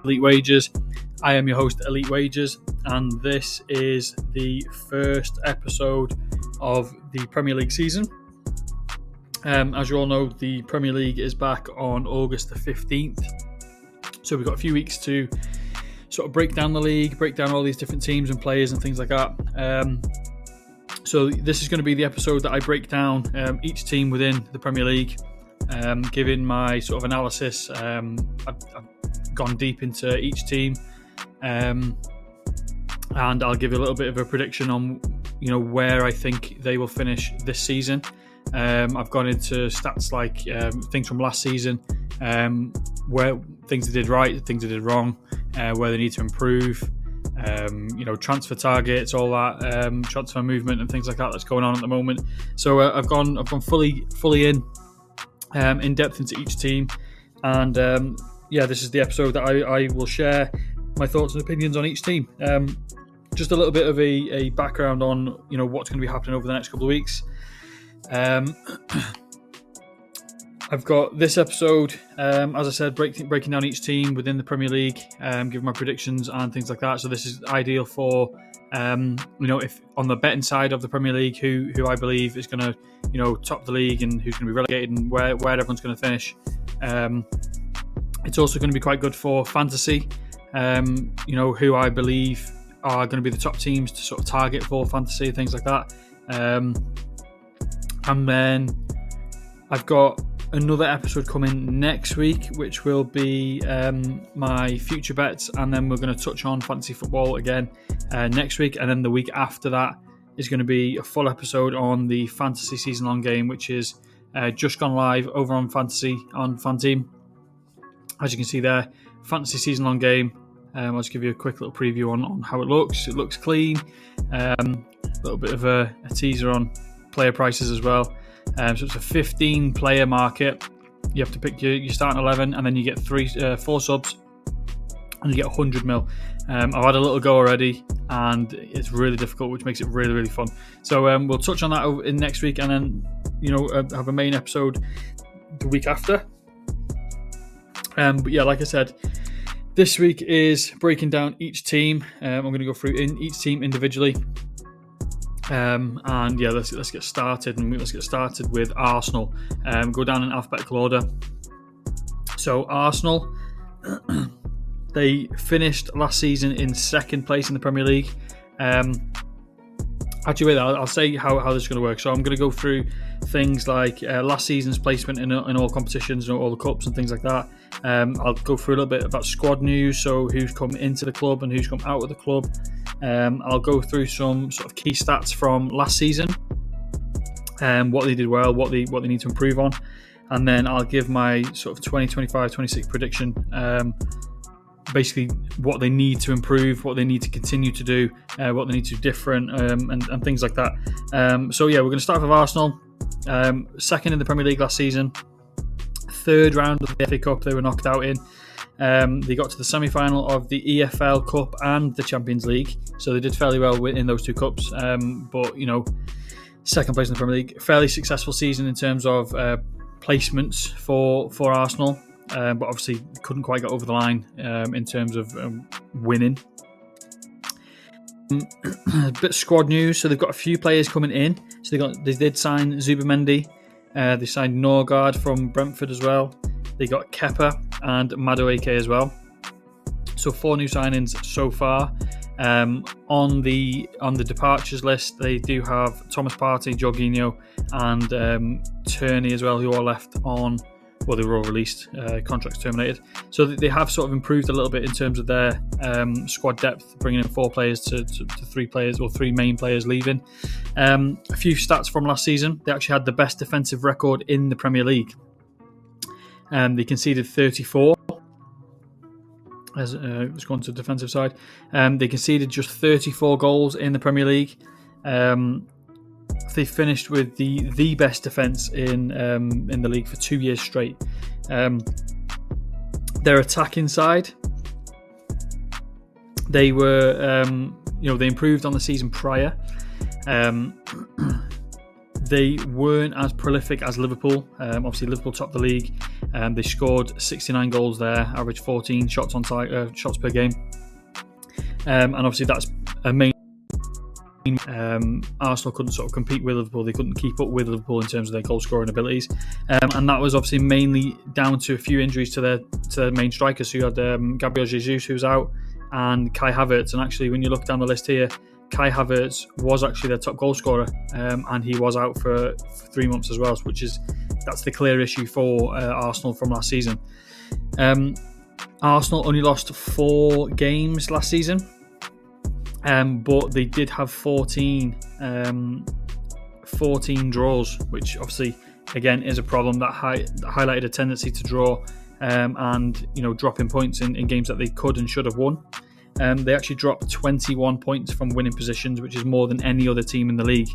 Elite Wagers. I am your host, Elite Wagers, and this is the first episode of the Premier League season. As you all know, the Premier League is back on August the 15th, so we've got a few weeks to sort of break down the league, break down all these different teams and players and things like that. So this is going to be the episode that I break down each team within the Premier League, giving my sort of analysis. I've gone deep into each team, and I'll give you a little bit of a prediction on where I think they will finish this season. I've gone into stats like things from last season, where things they did right, things they did wrong, where they need to improve, transfer targets, all that, transfer movement and things like that that's going on at the moment. So I've gone fully in depth into each team, and this is the episode that I will share my thoughts and opinions on each team. Just a little bit of a background on what's going to be happening over the next couple of weeks. I've got this episode, as I said, breaking down each team within the Premier League, giving my predictions and things like that. So this is ideal for, if on the betting side of the Premier League, who I believe is going to, top the league and who's going to be relegated and where everyone's going to finish. It's also going to be quite good for fantasy, who I believe are going to be the top teams to sort of target for fantasy, things like that. And then I've got another episode coming next week, which will be my future bets, and then we're going to touch on fantasy football again next week, and then the week after that is going to be a full episode on the fantasy season long game, which is just gone live over on fantasy on Fanteam. As you can see there, fantasy season long game. I'll just give you a quick little preview on how it looks. It looks clean. A little bit of a teaser on player prices as well. So it's a 15 player market. You have to pick your starting 11, and then you get 4 subs, and you get 100 mil. I've had a little go already, and it's really difficult, which makes it really, really fun. So we'll touch on that in next week, and then have a main episode the week after. But yeah, like I said, this week is breaking down each team. I'm going to go through each team individually. And yeah, let's get started, and let's get started with Arsenal. Go down in alphabetical order. So Arsenal, they finished last season in second place in the Premier League. Actually, wait, I'll say how this is going to work. So I'm going to go through things like last season's placement in all competitions, all the cups and things like that. I'll go through a little bit about squad news, so who's come into the club and who's come out of the club. I'll go through some sort of key stats from last season, what they did well, what they need to improve on, and then I'll give my sort of 2025-26 prediction. Basically, what they need to improve, what they need to continue to do, what they need to do different, and things like that. So yeah, we're going to start with Arsenal. Second in the Premier League last season. Third round of the FA Cup they were knocked out in. They got to the semi-final of the EFL Cup and the Champions League, so they did fairly well in those two cups. But second place in the Premier League, fairly successful season in terms of placements for Arsenal. But obviously couldn't quite get over the line in terms of winning. A bit of squad news. So they've got a few players coming in. So they did sign Zubimendi. They signed Norgard from Brentford as well. They got Kepa and Madueke as well. So 4 new signings so far. On the departures list, they do have Thomas Partey, Jorginho, and Tierney as well, who are left on. Well, they were all released, contracts terminated. So they have sort of improved a little bit in terms of their squad depth, bringing in 4 players to 3 players, or 3 main players leaving. A few stats from last season. They actually had the best defensive record in the Premier League. They conceded 34. Let's go on to the defensive side. They conceded just 34 goals in the Premier League. They finished with the best defence in the league for 2 years straight. Their attacking side, they were, they improved on the season prior. They weren't as prolific as Liverpool. Obviously, Liverpool topped the league. They scored 69 goals there, averaged 14 shots per game, and obviously that's a main. Arsenal couldn't sort of compete with Liverpool. They couldn't keep up with Liverpool in terms of their goal scoring abilities, and that was obviously mainly down to a few injuries to their main strikers. So you had Gabriel Jesus, who was out, and Kai Havertz. And actually, when you look down the list here, Kai Havertz was actually their top goal scorer, and he was out for 3 months as well, that's the clear issue for Arsenal from last season. Arsenal only lost 4 games last season. But they did have 14 draws, which obviously, again, is a problem that highlighted a tendency to draw and dropping points in games that they could and should have won. They actually dropped 21 points from winning positions, which is more than any other team in the league.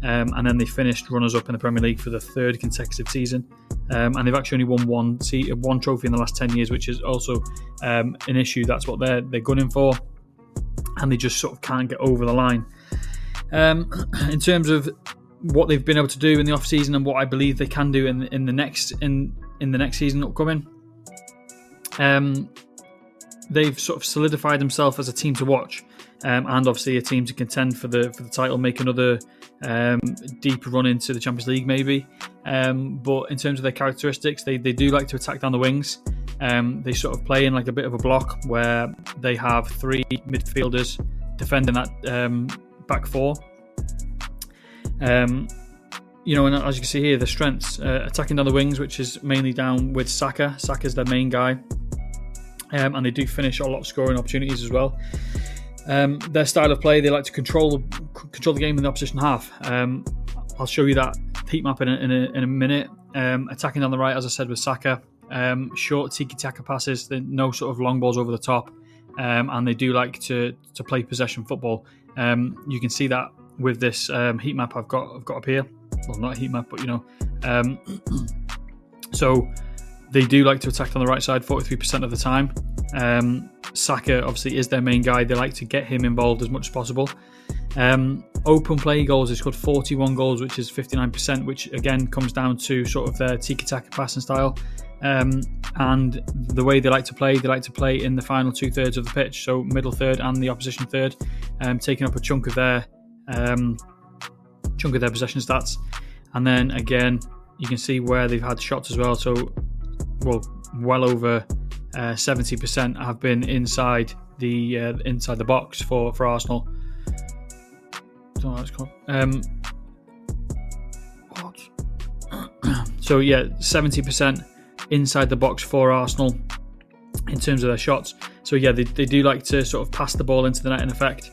And then they finished runners-up in the Premier League for the 3rd consecutive season. And they've actually only won one trophy in the last 10 years, which is also an issue. That's what they're gunning for. And they just sort of can't get over the line. In terms of what they've been able to do in the off season and what I believe they can do in the next season upcoming, they've sort of solidified themselves as a team to watch, and obviously a team to contend for the title, make another deeper run into the Champions League maybe. But in terms of their characteristics, they do like to attack down the wings. They sort of play in like a bit of a block where they have 3 midfielders defending that back 4. And as you can see here, the strengths, attacking down the wings, which is mainly down with Saka. Saka's their main guy, and they do finish a lot of scoring opportunities as well. Their style of play, they like to control the game in the opposition half. I'll show you that heat map in a minute. Attacking down the right, as I said, with Saka. Short tiki-taka passes, no sort of long balls over the top, and they do like to play possession football. You can see that with this heat map I've got up here. Well, not a heat map, but so they do like to attack on the right side 43% of the time. Saka obviously is their main guy. They like to get him involved as much as possible. Open play goals, they scored 41 goals, which is 59%, which again comes down to sort of their tiki-taka passing style. And the way they like to play in the final 2/3 of the pitch, so middle third and the opposition third, taking up a chunk of their possession stats. And then again, you can see where they've had shots as well. So, well over 70% have been inside the box for Arsenal. Don't know how it's called. So yeah, 70% inside the box for Arsenal in terms of their shots. So yeah, they do like to sort of pass the ball into the net in effect,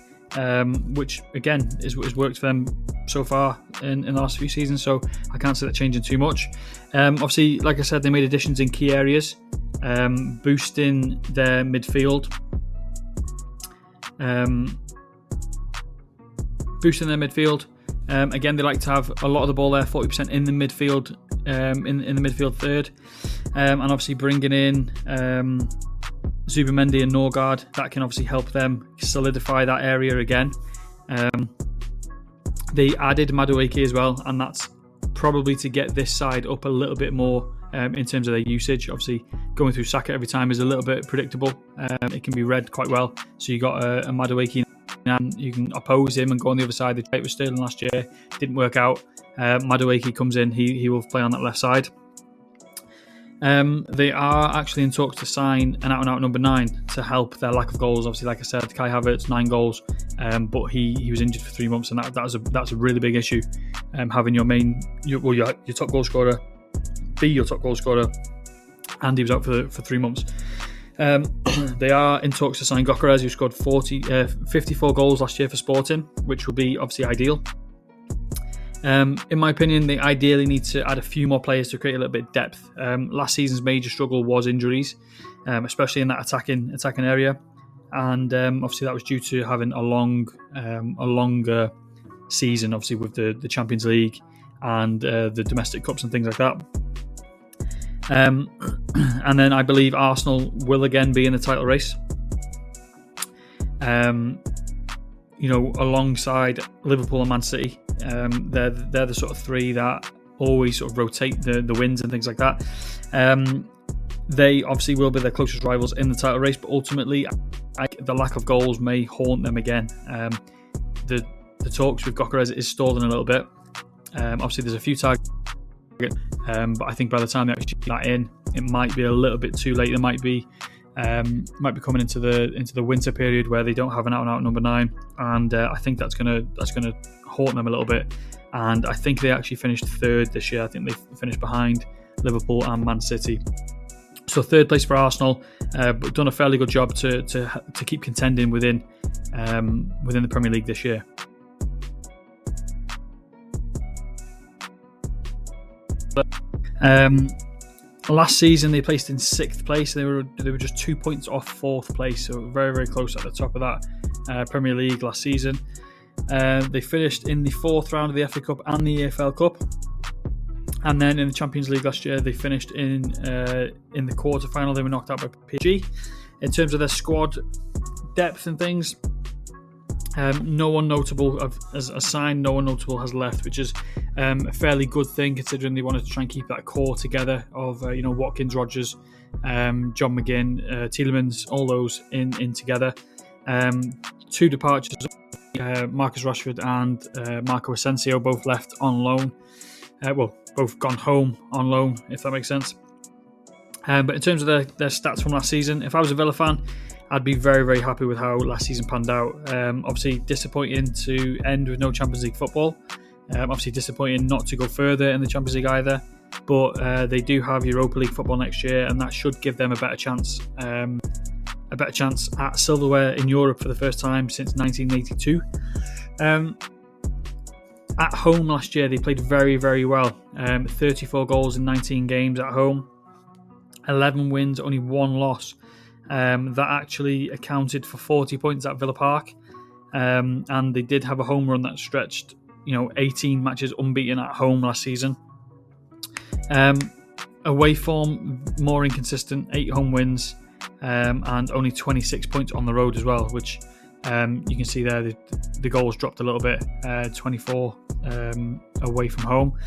which again is worked for them so far in the last few seasons. So I can't see that changing too much. Obviously, like I said, they made additions in key areas, boosting their midfield. Again, they like to have a lot of the ball there, 40% in the midfield, in the midfield third, and obviously bringing in Zubimendi and Norgard, that can obviously help them solidify that area again. They added Madueke as well, and that's probably to get this side up a little bit more in terms of their usage. Obviously, going through Saka every time is a little bit predictable. It can be read quite well. So you got a Madueke, and you can oppose him and go on the other side. They tried with Sterling last year, didn't work out. Madueke comes in, he will play on that left side. They are actually in talks to sign an out-and-out number 9 to help their lack of goals. Obviously, like I said, Kai Havertz 9 goals, but he was injured for 3 months, and that's a really big issue. Having your top goal scorer be your top goal scorer, and he was out for 3 months. They are in talks to sign Gyökeres, who scored 54 goals last year for Sporting, which will be obviously ideal. In my opinion, they ideally need to add a few more players to create a little bit of depth. Last season's major struggle was injuries, especially in that attacking area, and obviously that was due to having a longer season, obviously with the Champions League and the domestic cups and things like that. And then I believe Arsenal will again be in the title race. Alongside Liverpool and Man City, they're the sort of three that always sort of rotate the wins and things like that. They obviously will be their closest rivals in the title race, but ultimately the lack of goals may haunt them again. The talks with Gyökeres is stalling a little bit. Obviously there's a few targets, but I think by the time they actually get that in, it might be a little bit too late. They might be coming into the winter period where they don't have an out-and-out number 9, and I think that's gonna haunt them a little bit. And I think they actually finished third this year. I think they finished behind Liverpool and Man City. So third place for Arsenal, but done a fairly good job to keep contending within the Premier League this year. Last season they placed in 6th place. They were just 2 points off 4th place, so very, very close at the top of that Premier League last season. They finished in the 4th round of the FA Cup and the EFL Cup. And then in the Champions League last year, they finished in the quarter-final. They were knocked out by PSG. In terms of their squad depth and things, no one notable has signed, no one notable has left, which is a fairly good thing considering they wanted to try and keep that core together of Watkins, Rodgers, John McGinn, Tielemans, all those in together. 2 departures, Marcus Rashford and Marco Asensio, both left on loan. Both gone home on loan, if that makes sense. But in terms of their stats from last season, if I was a Villa fan, I'd be very, very happy with how last season panned out. Obviously disappointing to end with no Champions League football. Obviously disappointing not to go further in the Champions League either. But they do have Europa League football next year, and that should give them a better chance. A better chance at silverware in Europe for the first time since 1982. At home last year, they played very, very well. 34 goals in 19 games at home. 11 wins, only 1 loss. That actually accounted for 40 points at Villa Park. And they did have a home run that stretched, 18 matches unbeaten at home last season. Away form, more inconsistent, 8 home wins, and only 26 points on the road as well, which you can see there the goals dropped a little bit, 24 away from home.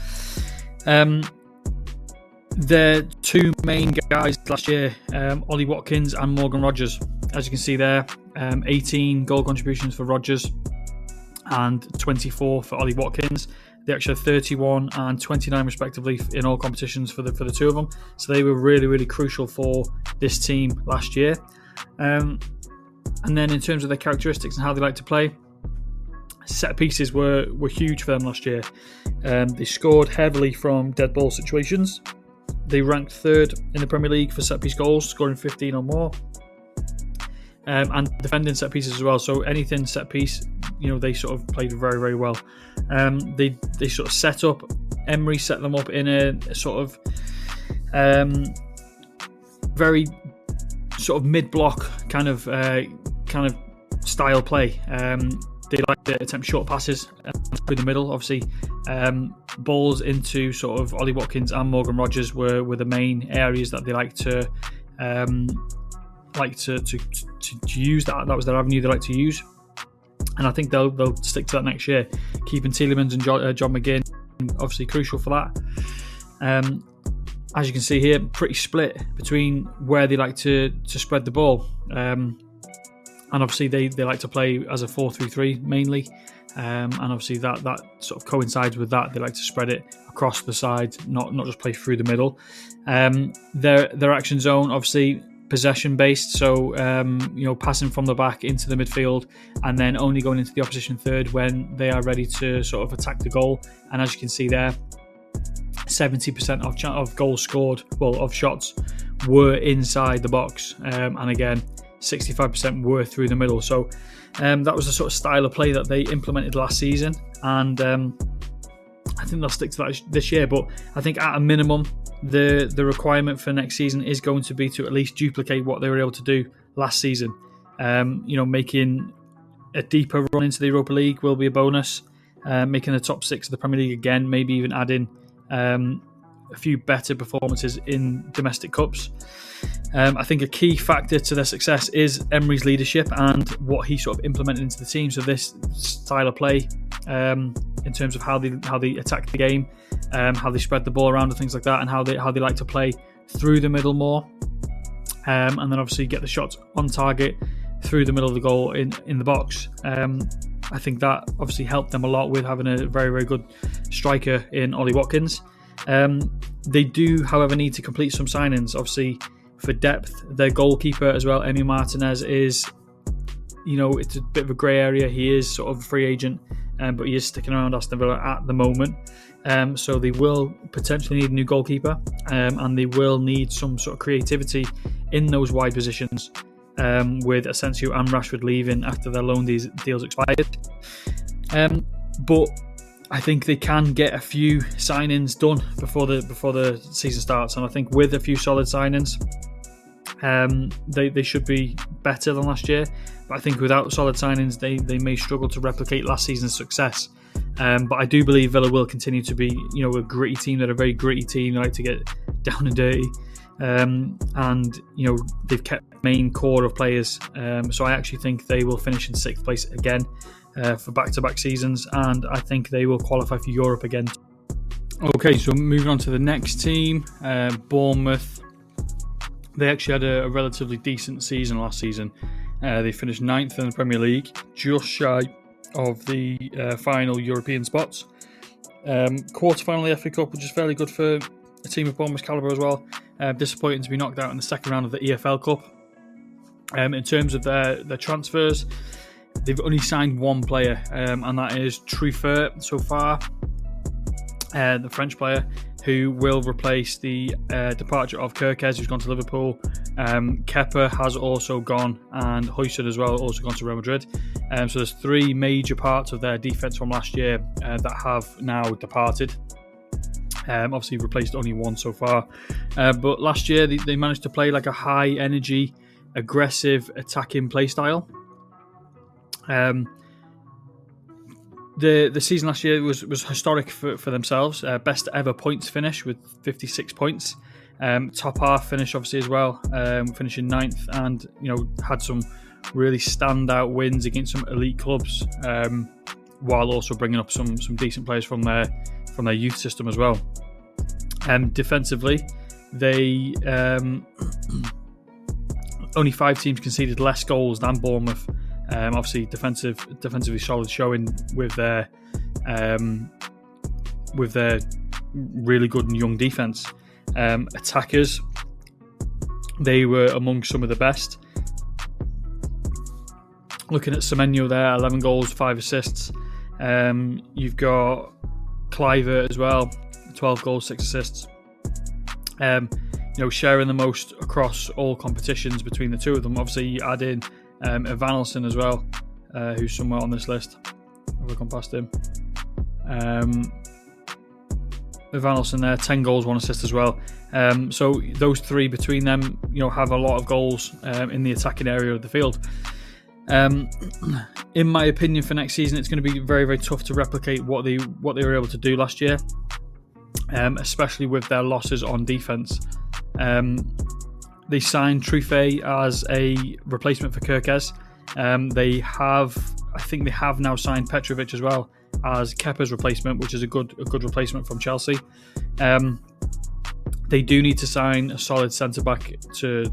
Their 2 main guys last year, Ollie Watkins and Morgan Rodgers. As you can see there, 18 goal contributions for Rodgers and 24 for Ollie Watkins. They actually had 31 and 29 respectively in all competitions for the 2 of them. So they were really, really crucial for this team last year. And then in terms of their characteristics and how they like to play, set pieces were huge for them last year. They scored heavily from dead ball situations. They ranked 3rd in the Premier League for set piece goals, scoring 15 or more. And defending set pieces as well. So anything set piece, they sort of played very, very well. They sort of set up. Emery set them up in a sort of very sort of mid-block kind of style play. They like to attempt short passes through the middle. Obviously, balls into sort of Ollie Watkins and Morgan Rodgers were the main areas that they like to use. That was their avenue they like to use, and I think they'll stick to that next year. Keeping Tielemans and John McGinn obviously crucial for that. As you can see here, pretty split between where they like to spread the ball. And obviously they like to play as a 4-3-3 mainly. And obviously that sort of coincides with that. They like to spread it across the side, not just play through the middle. Their action zone, obviously possession based, so passing from the back into the midfield and then only going into the opposition third when they are ready to sort of attack the goal. And as you can see there, 70% of goals scored, of shots, were inside the box, and again 65% were through the middle. So that was the sort of style of play that they implemented last season, and I think they'll stick to that this year. But I think at a minimum, the requirement for next season is going to be to at least duplicate what they were able to do last season. Making a deeper run into the Europa League will be a bonus. Making the top 6 of the Premier League again, maybe even adding a few better performances in domestic cups. I think a key factor to their success is Emery's leadership and what he sort of implemented into the team. So this style of play, in terms of how they attack the game, how they spread the ball around and things like that, and how they like to play through the middle more, and then obviously get the shots on target through the middle of the goal in the box. I think that obviously helped them a lot with having a very, very good striker in Ollie Watkins. They do, however, need to complete some signings. Obviously, for depth, their goalkeeper as well, Emi Martinez, is, it's a bit of a grey area. He is sort of a free agent, but he is sticking around Aston Villa at the moment. So they will potentially need a new goalkeeper, and they will need some sort of creativity in those wide positions, with Asensio and Rashford leaving after their loan deals expired. But I think they can get a few signings done before the season starts, and I think with a few solid signings, they should be better than last year. But I think without solid signings, they may struggle to replicate last season's success. But I do believe Villa will continue to be, a gritty team. They're a very gritty team. They like to get down and dirty, and they've kept main core of players. So I actually think they will finish in 6th place again for back-to-back seasons, and I think they will qualify for Europe again. Okay, so moving on to the next team, Bournemouth. They actually had a relatively decent season last season. They finished 9th in the Premier League, just shy of the final European spots. Quarter-final of the FA Cup, which is fairly good for a team of Bournemouth's calibre as well. Disappointing to be knocked out in the second round of the EFL Cup. In terms of their transfers, they've only signed one player, and that is Truffert so far, the French player, who will replace the departure of Kirkez, who's gone to Liverpool. Kepa has also gone, and Huijsen as well, also gone to Real Madrid. So there's 3 major parts of their defence from last year that have now departed. Obviously replaced only one so far. But last year they managed to play like a high energy, aggressive, attacking play style. The season last year was historic for themselves. Best ever points finish with 56 points. Top half finish obviously as well, finishing 9th, and had some really standout wins against some elite clubs, while also bringing up some decent players from their youth system as well. Defensively, they only 5 teams conceded less goals than Bournemouth. Obviously, defensively solid showing with their really good and young defence. Attackers, they were among some of the best. Looking at Semenyo there, 11 goals, 5 assists. You've got Kluivert as well, 12 goals, 6 assists. Sharing the most across all competitions between the two of them. Obviously, you add in Evanilson as well, who's somewhere on this list. Have I gone past him? Evanilson there, 10 goals, 1 assist as well. So those 3 between them, have a lot of goals in the attacking area of the field. In my opinion, for next season, it's going to be very, very tough to replicate what they were able to do last year, especially with their losses on defence. They signed Truffert as a replacement for Kirkez. I think they have now signed Petrovic as well as Kepa's replacement, which is a good replacement from Chelsea. They do need to sign a solid centre back to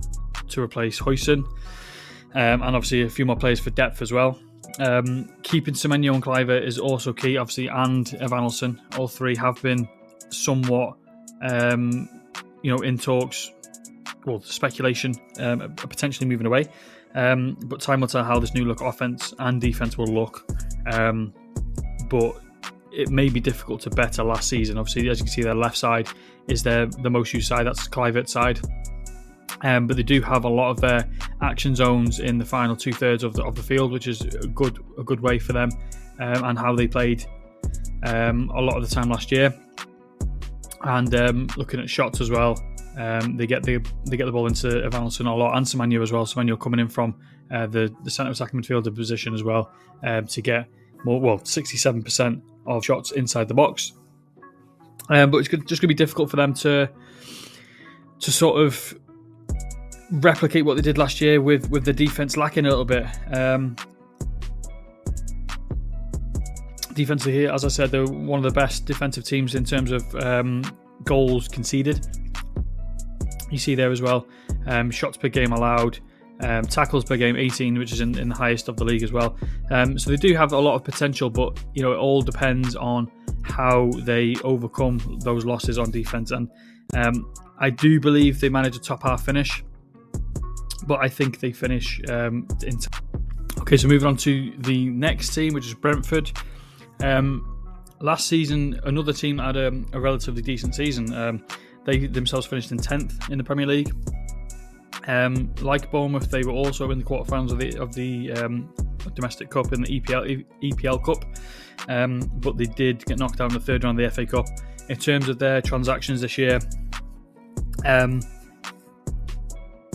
replace Huijsen, and obviously a few more players for depth as well. Keeping Semenyo and Kluivert is also key, obviously, and Evanilson. All 3 have been somewhat, in talks. Well, speculation, potentially moving away. But time will tell how this new look offence and defence will look. But it may be difficult to better last season. Obviously, as you can see, their left side is the most used side. That's Kluivert's side. But they do have a lot of their action zones in the final 2/3 of the field, which is a good way for them, and how they played a lot of the time last year. And looking at shots as well, they get the ball into Evanilson a lot, and Semenyo as well. Semenyo coming in from the centre attacking midfielder position as well, to get 67% of shots inside the box. But it's just going to be difficult for them to sort of replicate what they did last year with the defence lacking a little bit. Defensively here, as I said, they're one of the best defensive teams in terms of goals conceded. You see there as well, shots per game allowed, tackles per game 18, which is in the highest of the league as well. So they do have a lot of potential, but it all depends on how they overcome those losses on defense. And I do believe they manage a top half finish, but I think they finish in. Okay, so moving on to the next team, which is Brentford. Last season, another team had a relatively decent season. They themselves finished in 10th in the Premier League. Like Bournemouth, they were also in the quarterfinals of the domestic cup in the EPL Cup, but they did get knocked out in the third round of the FA Cup. In terms of their transactions this year,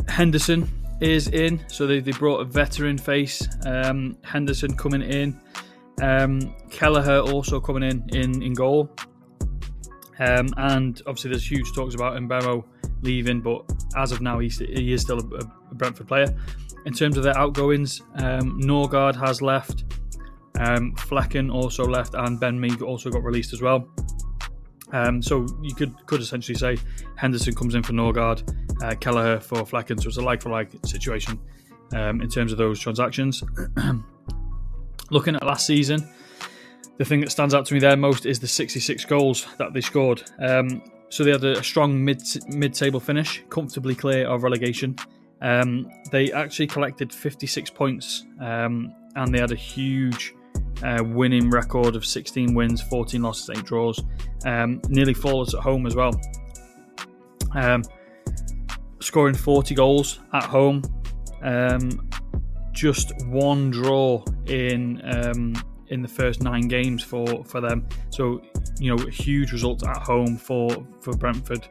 Henderson is in, so they brought a veteran face. Henderson coming in, Kelleher also coming in goal, and obviously there's huge talks about Mbemo leaving, but as of now he is still a Brentford player. In terms of their outgoings, Norgard has left, Flecken also left, and Ben Mee also got released as well. So you could essentially say Henderson comes in for Norgard, Kelleher for Flecken, so it's a like-for-like situation in terms of those transactions. Looking at last season, the thing that stands out to me there most is the 66 goals that they scored. So they had a strong mid-table finish, comfortably clear of relegation. They actually collected 56 points, and they had a huge winning record of 16 wins, 14 losses, 8 draws, nearly flawless at home as well. Scoring 40 goals at home, just one draw in the first 9 games for them. So a huge result at home for Brentford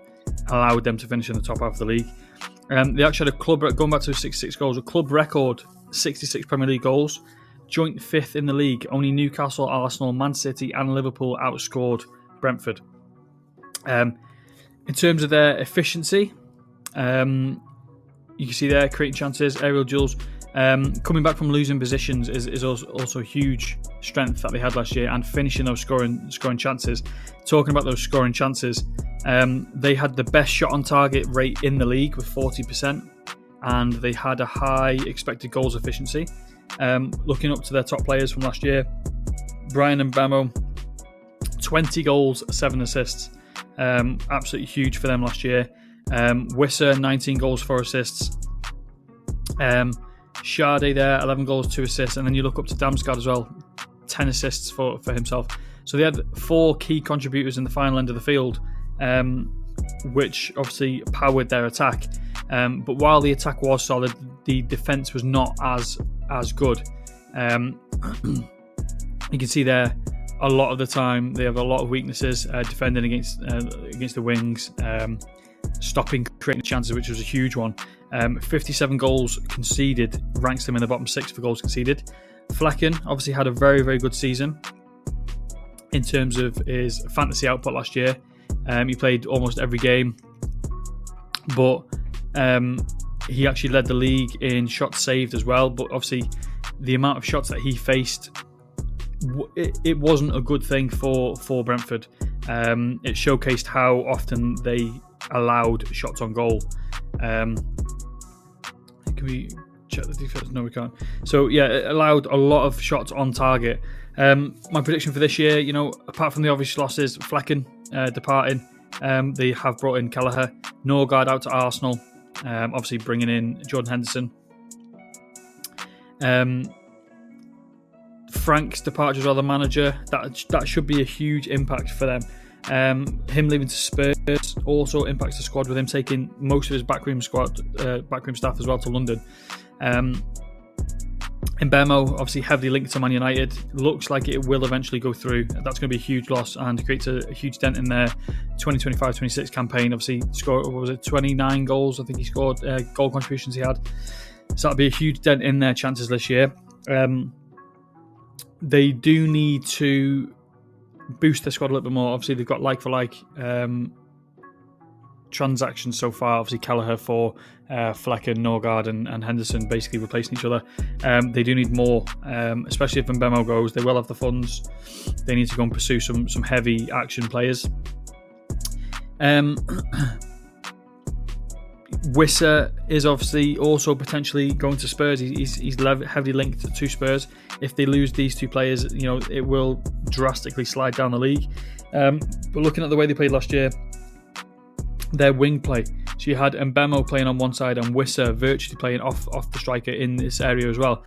allowed them to finish in the top half of the league. They actually had a club, going back to 66 goals, a club record 66 Premier League goals, joint 5th in the league. Only Newcastle, Arsenal, Man City and Liverpool outscored Brentford. In terms of their efficiency, you can see there creating chances, aerial duels. Coming back from losing positions is also a huge strength that they had last year, and finishing those scoring chances. Talking about those scoring chances, they had the best shot on target rate in the league with 40%, and they had a high expected goals efficiency. Looking up to their top players from last year, Brian Mbemo, 20 goals, 7 assists, absolutely huge for them last year. Wissa, 19 goals, 4 assists. Sade there, 11 goals, 2 assists, and then you look up to Damsgaard as well, 10 assists for himself. So they had 4 key contributors in the final end of the field, which obviously powered their attack. But while the attack was solid, the defence was not as good. You can see there, a lot of the time they have a lot of weaknesses defending against the wings, stopping creating chances, which was a huge one. 57 goals conceded ranks them in the bottom 6 for goals conceded. Flecken obviously had a very, very good season in terms of his fantasy output last year. He played almost every game, but he actually led the league in shots saved as well. But obviously the amount of shots that he faced, it wasn't a good thing for Brentford. It showcased how often they allowed shots on goal. Can we check the defense? No, we can't. So yeah, it allowed a lot of shots on target. My prediction for this year, apart from the obvious losses, Flecken departing, they have brought in Kelleher, Norgard out to Arsenal, obviously bringing in Jordan Henderson. Frank's departure as well, the manager, that should be a huge impact for them. Him leaving to Spurs also impacts the squad, with him taking most of his backroom staff as well to London. Mbemo, obviously heavily linked to Man United, looks like it will eventually go through. That's going to be a huge loss and creates a huge dent in their 2025-26 campaign. Obviously scored, 29 goals I think he scored, goal contributions he had, so that'll be a huge dent in their chances this year. They do need to boost their squad a little bit more. Obviously they've got like for like transactions so far. Obviously, Kelleher for Flecker, Norgard, and Henderson basically replacing each other. They do need more, especially if Mbemo goes. They will have the funds. They need to go and pursue some heavy action players. Wissa is obviously also potentially going to Spurs. He's heavily linked to Spurs. If they lose these two players, it will drastically slide down the league. But looking at the way they played last year, their wing play, so you had Mbemo playing on one side and Wissa virtually playing off the striker in this area as well.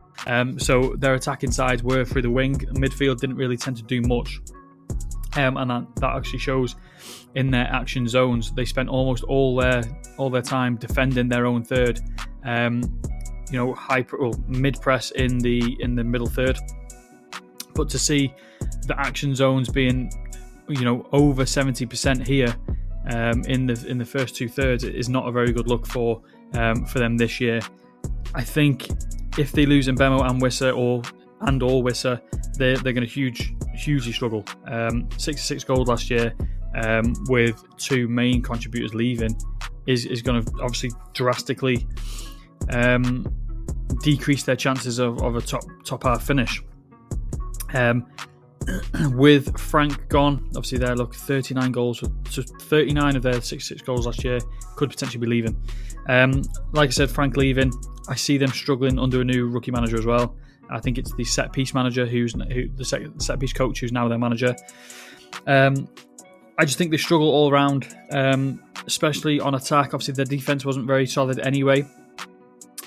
So their attacking sides were through the wing. Midfield didn't really tend to do much. And that actually shows in their action zones. They spent almost all their time defending their own third. Mid press in the middle third. But to see the action zones being, over 70% here in the first 2/3 is not a very good look for them this year. I think if they lose Mbemo and Wissa or Wissa, they're going to hugely struggle. 66 goals last year, with two main contributors leaving, is going to obviously drastically decrease their chances of a top half finish. With Frank gone, obviously 39 goals, so 39 of their 66 goals last year could potentially be leaving. Like I said, Frank leaving, I see them struggling under a new rookie manager as well. I think it's the set piece manager the set piece coach who's now their manager. I just think they struggle all around, especially on attack. Obviously, their defense wasn't very solid anyway.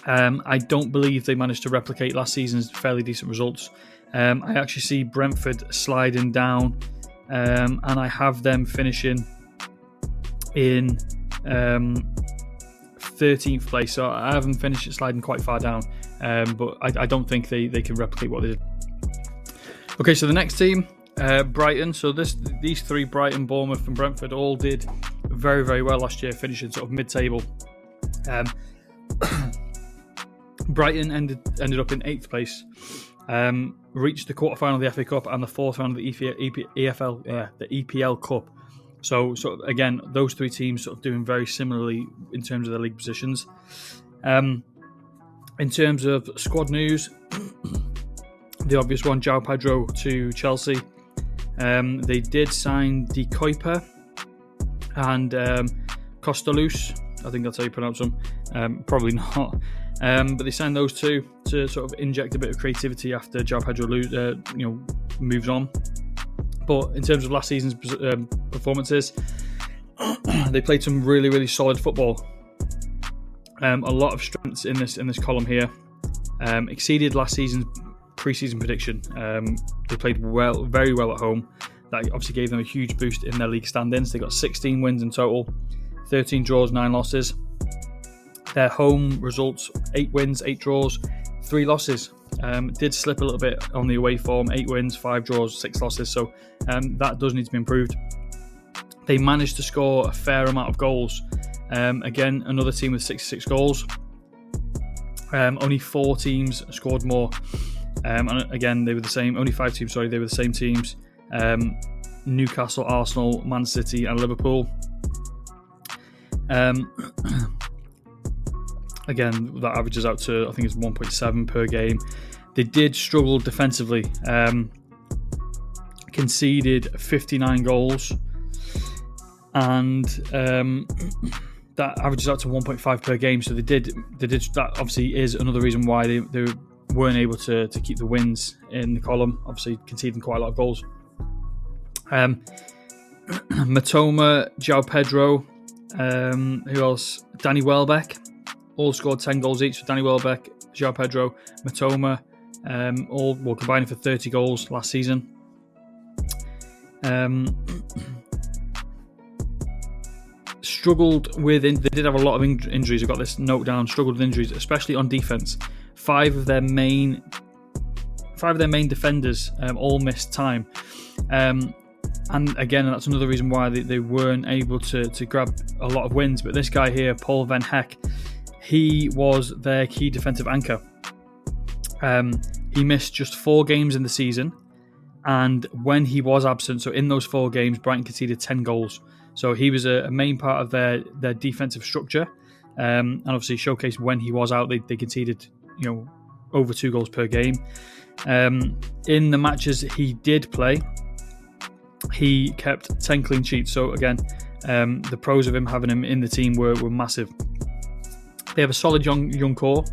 I don't believe they managed to replicate last season's fairly decent results. I actually see Brentford sliding down, and I have them finishing in 13th place. So I haven't finished it sliding quite far down, but I don't think they can replicate what they did. Okay, so the next team, Brighton. So these three, Brighton, Bournemouth and Brentford, all did very, very well last year, finishing sort of mid-table. Brighton ended up in 8th place. Reached the quarterfinal of the FA Cup and the fourth round of the EPL Cup. So again, those three teams sort of doing very similarly in terms of their league positions. In terms of squad news, the obvious one, João Pedro to Chelsea. They did sign De Kuiper and Costalus. I think that's how you pronounce them. Probably not. But they signed those two to sort of inject a bit of creativity after João Pedro moves on. But in terms of last season's performances, they played some really, really solid football. A lot of strengths in this column here. Exceeded last season's pre-season prediction. They played very well at home. That obviously gave them a huge boost in their league standings. They got 16 wins in total, 13 draws, 9 losses. Their home results, 8 wins, 8 draws, 3 losses. Did slip a little bit on the away form, 8 wins, 5 draws, 6 losses. So that does need to be improved. They managed to score a fair amount of goals. Again, another team with 66 goals. Only 4 teams scored more. And again, they were the same. Only 5 teams, sorry. They were the same teams. Newcastle, Arsenal, Man City and Liverpool. Again, that averages out to, I think it's 1.7 per game. They did struggle defensively. Conceded 59 goals. And that averages out to 1.5 per game. So they did. That obviously is another reason why they weren't able to keep the wins in the column. Obviously conceding quite a lot of goals. Matoma, João Pedro, who else? Danny Welbeck. All scored 10 goals each. So Danny Welbeck, João Pedro, Matoma, all were combining for 30 goals last season. Struggled with. They did have a lot of injuries. I've got this note down. Struggled with injuries, especially on defense. 5 of their main defenders all missed time. And again, that's another reason why they weren't able to grab a lot of wins. But this guy here, Paul Van Heck, he was their key defensive anchor. He missed just 4 games in the season. And when he was absent, so in those 4 games, Brighton conceded 10 goals. So he was a main part of their defensive structure, and obviously showcased when he was out. They conceded, over 2 goals per game. In the matches he did play, he kept 10 clean sheets. So again, the pros of having him in the team were massive. They have a solid young core.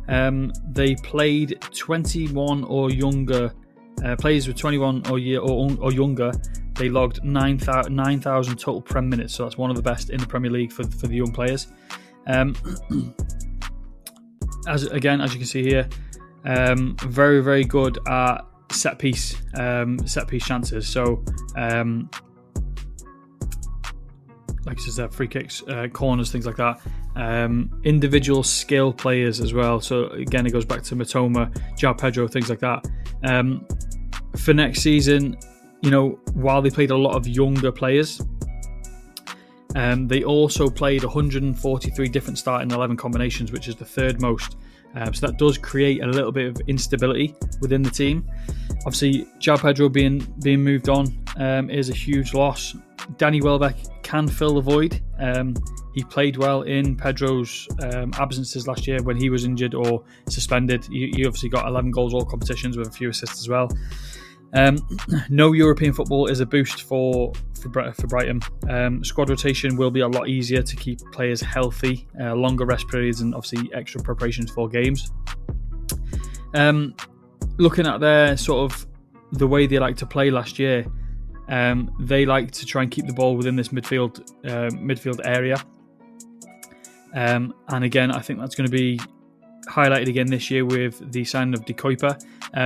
They played 21 or younger players with 21 or younger. They logged 9,000 total Prem minutes, so that's one of the best in the Premier League for the young players. As you can see here, very, very good at set piece chances. So, like I said, free kicks, corners, things like that. Individual skill players as well. So again, it goes back to Matoma, João Pedro, things like that. For next season, while they played a lot of younger players, they also played 143 different starting 11 combinations, which is the third most. So that does create a little bit of instability within the team. Obviously, João Pedro being moved on is a huge loss. Danny Welbeck can fill the void. He played well in Pedro's absences last year when he was injured or suspended. He obviously got 11 goals all competitions with a few assists as well. No European football is a boost for Brighton. Squad rotation will be a lot easier to keep players healthy, longer rest periods, and obviously extra preparations for games. Looking at their sort of the way they like to play last year, they like to try and keep the ball within this midfield area. And again, I think that's going to be highlighted again this year with the signing of De Kuyper.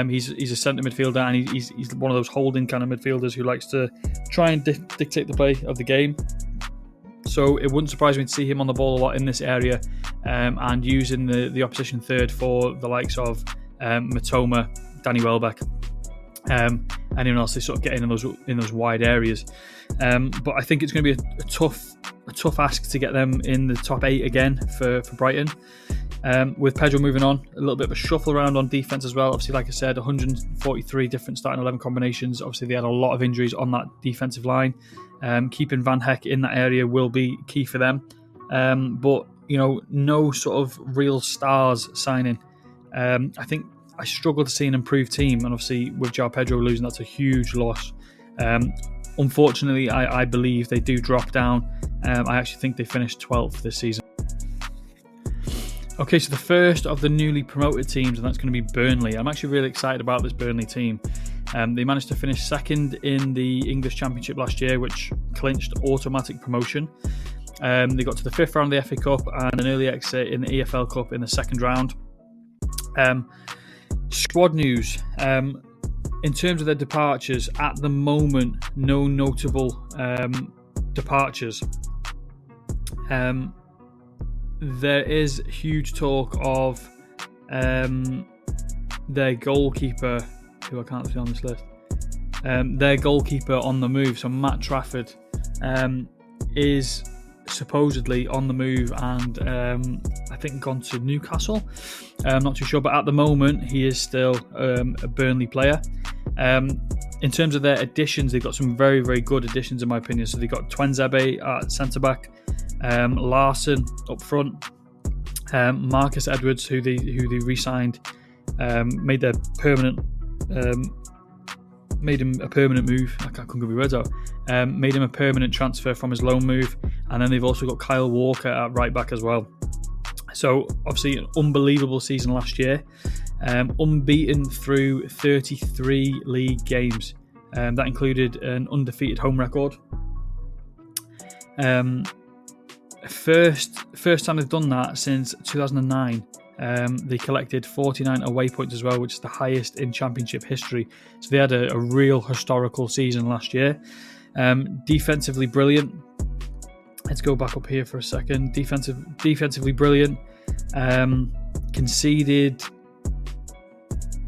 He's a centre midfielder, and he's one of those holding kind of midfielders who likes to try and dictate the play of the game. So it wouldn't surprise me to see him on the ball a lot in this area, and using the opposition third for the likes of Matoma, Danny Welbeck, anyone else they sort of get in those wide areas. But I think it's going to be a tough ask to get them in the top 8 again for Brighton. With Pedro moving on, a little bit of a shuffle around on defence as well. Obviously, like I said, 143 different starting 11 combinations. Obviously, they had a lot of injuries on that defensive line. Keeping Van Heck in that area will be key for them. But, no sort of real stars signing. I think I struggle to see an improved team. And obviously, with João Pedro losing, that's a huge loss. Unfortunately, I believe they do drop down. I actually think they finished 12th this season. Okay, so the first of the newly promoted teams, and that's going to be Burnley. I'm actually really excited about this Burnley team. They managed to finish second in the English Championship last year, which clinched automatic promotion. They got to the 5th round of the FA Cup and an early exit in the EFL Cup in the 2nd round. Squad news. In terms of their departures, at the moment, no notable departures. There is huge talk of their goalkeeper, who I can't see on this list, their goalkeeper on the move. So Matt Trafford is supposedly on the move and I think gone to Newcastle. I'm not too sure, but at the moment he is still a Burnley player. In terms of their additions, they've got some very, very good additions in my opinion. So they've got Twenzebe at centre-back, Larson up front, Marcus Edwards, who they re-signed, made him a permanent move. I couldn't get my words out. Made him a permanent transfer from his loan move, and then they've also got Kyle Walker at right back as well. So obviously an unbelievable season last year, unbeaten through 33 league games. That included an undefeated home record. First time they've done that since 2009. They collected 49 away points as well, which is the highest in Championship history. So they had a real historical season last year. Defensively brilliant. Let's go back up here for a second. Defensively brilliant. Conceded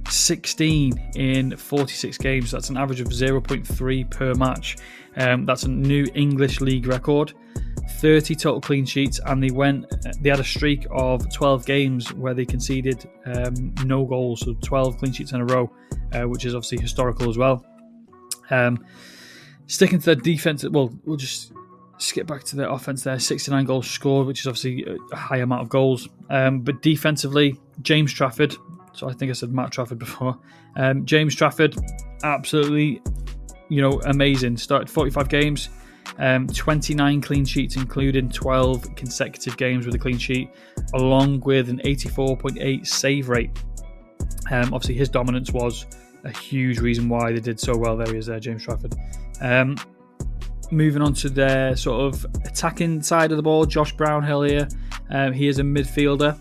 16 in 46 games. That's an average of 0.3 per match. That's a new English league record. 30 total clean sheets, and they had a streak of 12 games where they conceded no goals, so 12 clean sheets in a row, which is obviously historical as well. Sticking to their defense, we'll just skip back to the offense there. 69 goals scored, which is obviously a high amount of goals. But defensively, James Trafford. So I think I said Matt Trafford before. James Trafford, absolutely, amazing. Started 45 games, 29 clean sheets, including 12 consecutive games with a clean sheet, along with an 84.8 save rate. Obviously, his dominance was a huge reason why they did so well. There he is there, James Trafford. Moving on to their sort of attacking side of the ball, Josh Brownhill here. He is a midfielder.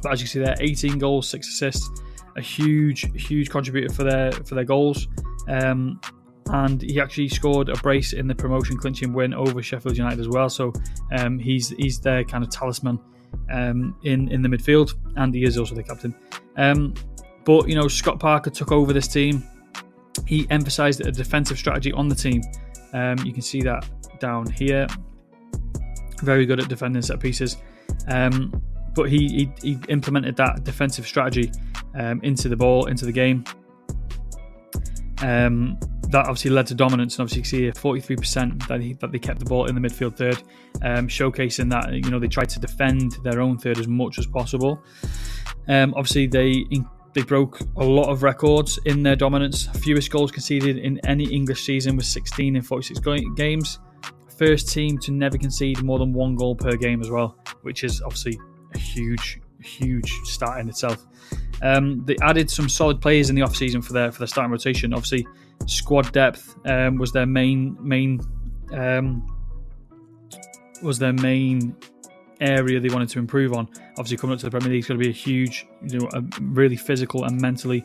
But as you see there, 18 goals, 6 assists. A huge contributor for their goals. And he actually scored a brace in the promotion clinching win over Sheffield United as well. So he's their kind of talisman in the midfield, and he is also the captain. But Scott Parker took over this team. He emphasised a defensive strategy on the team. You can see that down here. Very good at defending set pieces. But he implemented that defensive strategy into the game. That obviously led to dominance, and obviously you can see 43% that they kept the ball in the midfield third, showcasing that they tried to defend their own third as much as possible. Obviously they broke a lot of records in their dominance. Fewest goals conceded in any English season was 16 in 46 games. First team to never concede more than 1 goal per game as well, which is obviously a huge start in itself. They added some solid players in the off-season for their starting rotation. Obviously, squad depth was their main area they wanted to improve on. Obviously, coming up to the Premier League is going to be a huge, a really physical and mentally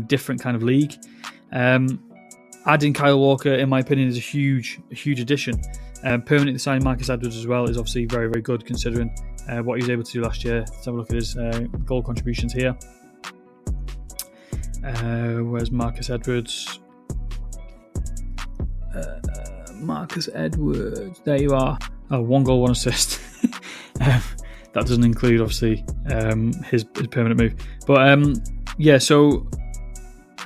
different kind of league. Adding Kyle Walker, in my opinion, is a huge addition. Permanently signing Marcus Edwards as well is obviously very, very good considering what he was able to do last year. Let's have a look at his goal contributions here. Where's Marcus Edwards? Marcus Edwards, there you are. 1 goal, 1 assist. That doesn't include obviously his permanent move, but so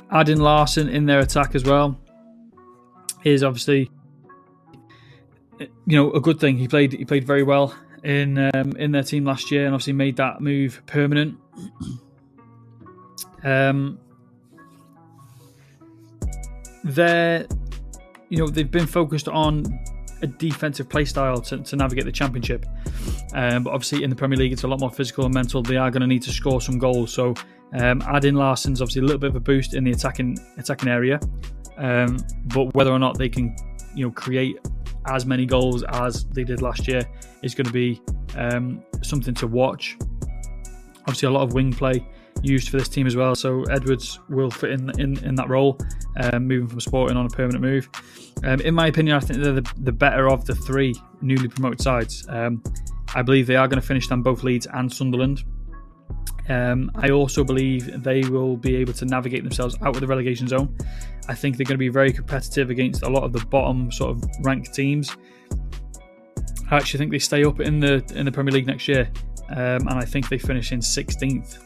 adding Larson in their attack as well is obviously a good thing. He played very well in their team last year, and obviously made that move permanent. They've been focused on a defensive play style to navigate the Championship, but obviously in the Premier League it's a lot more physical and mental. They are going to need to score some goals, so adding Larson's obviously a little bit of a boost in the attacking area, but whether or not they can create as many goals as they did last year is going to be something to watch. Obviously a lot of wing play used for this team as well, so Edwards will fit in that role, moving from Sporting on a permanent move. In my opinion, I think they're the better of the 3 newly promoted sides. I believe they are going to finish than both Leeds and Sunderland. I also believe they will be able to navigate themselves out of the relegation zone. I think they're going to be very competitive against a lot of the bottom sort of ranked teams. I actually think they stay up in the Premier League next year, and I think they finish in 16th.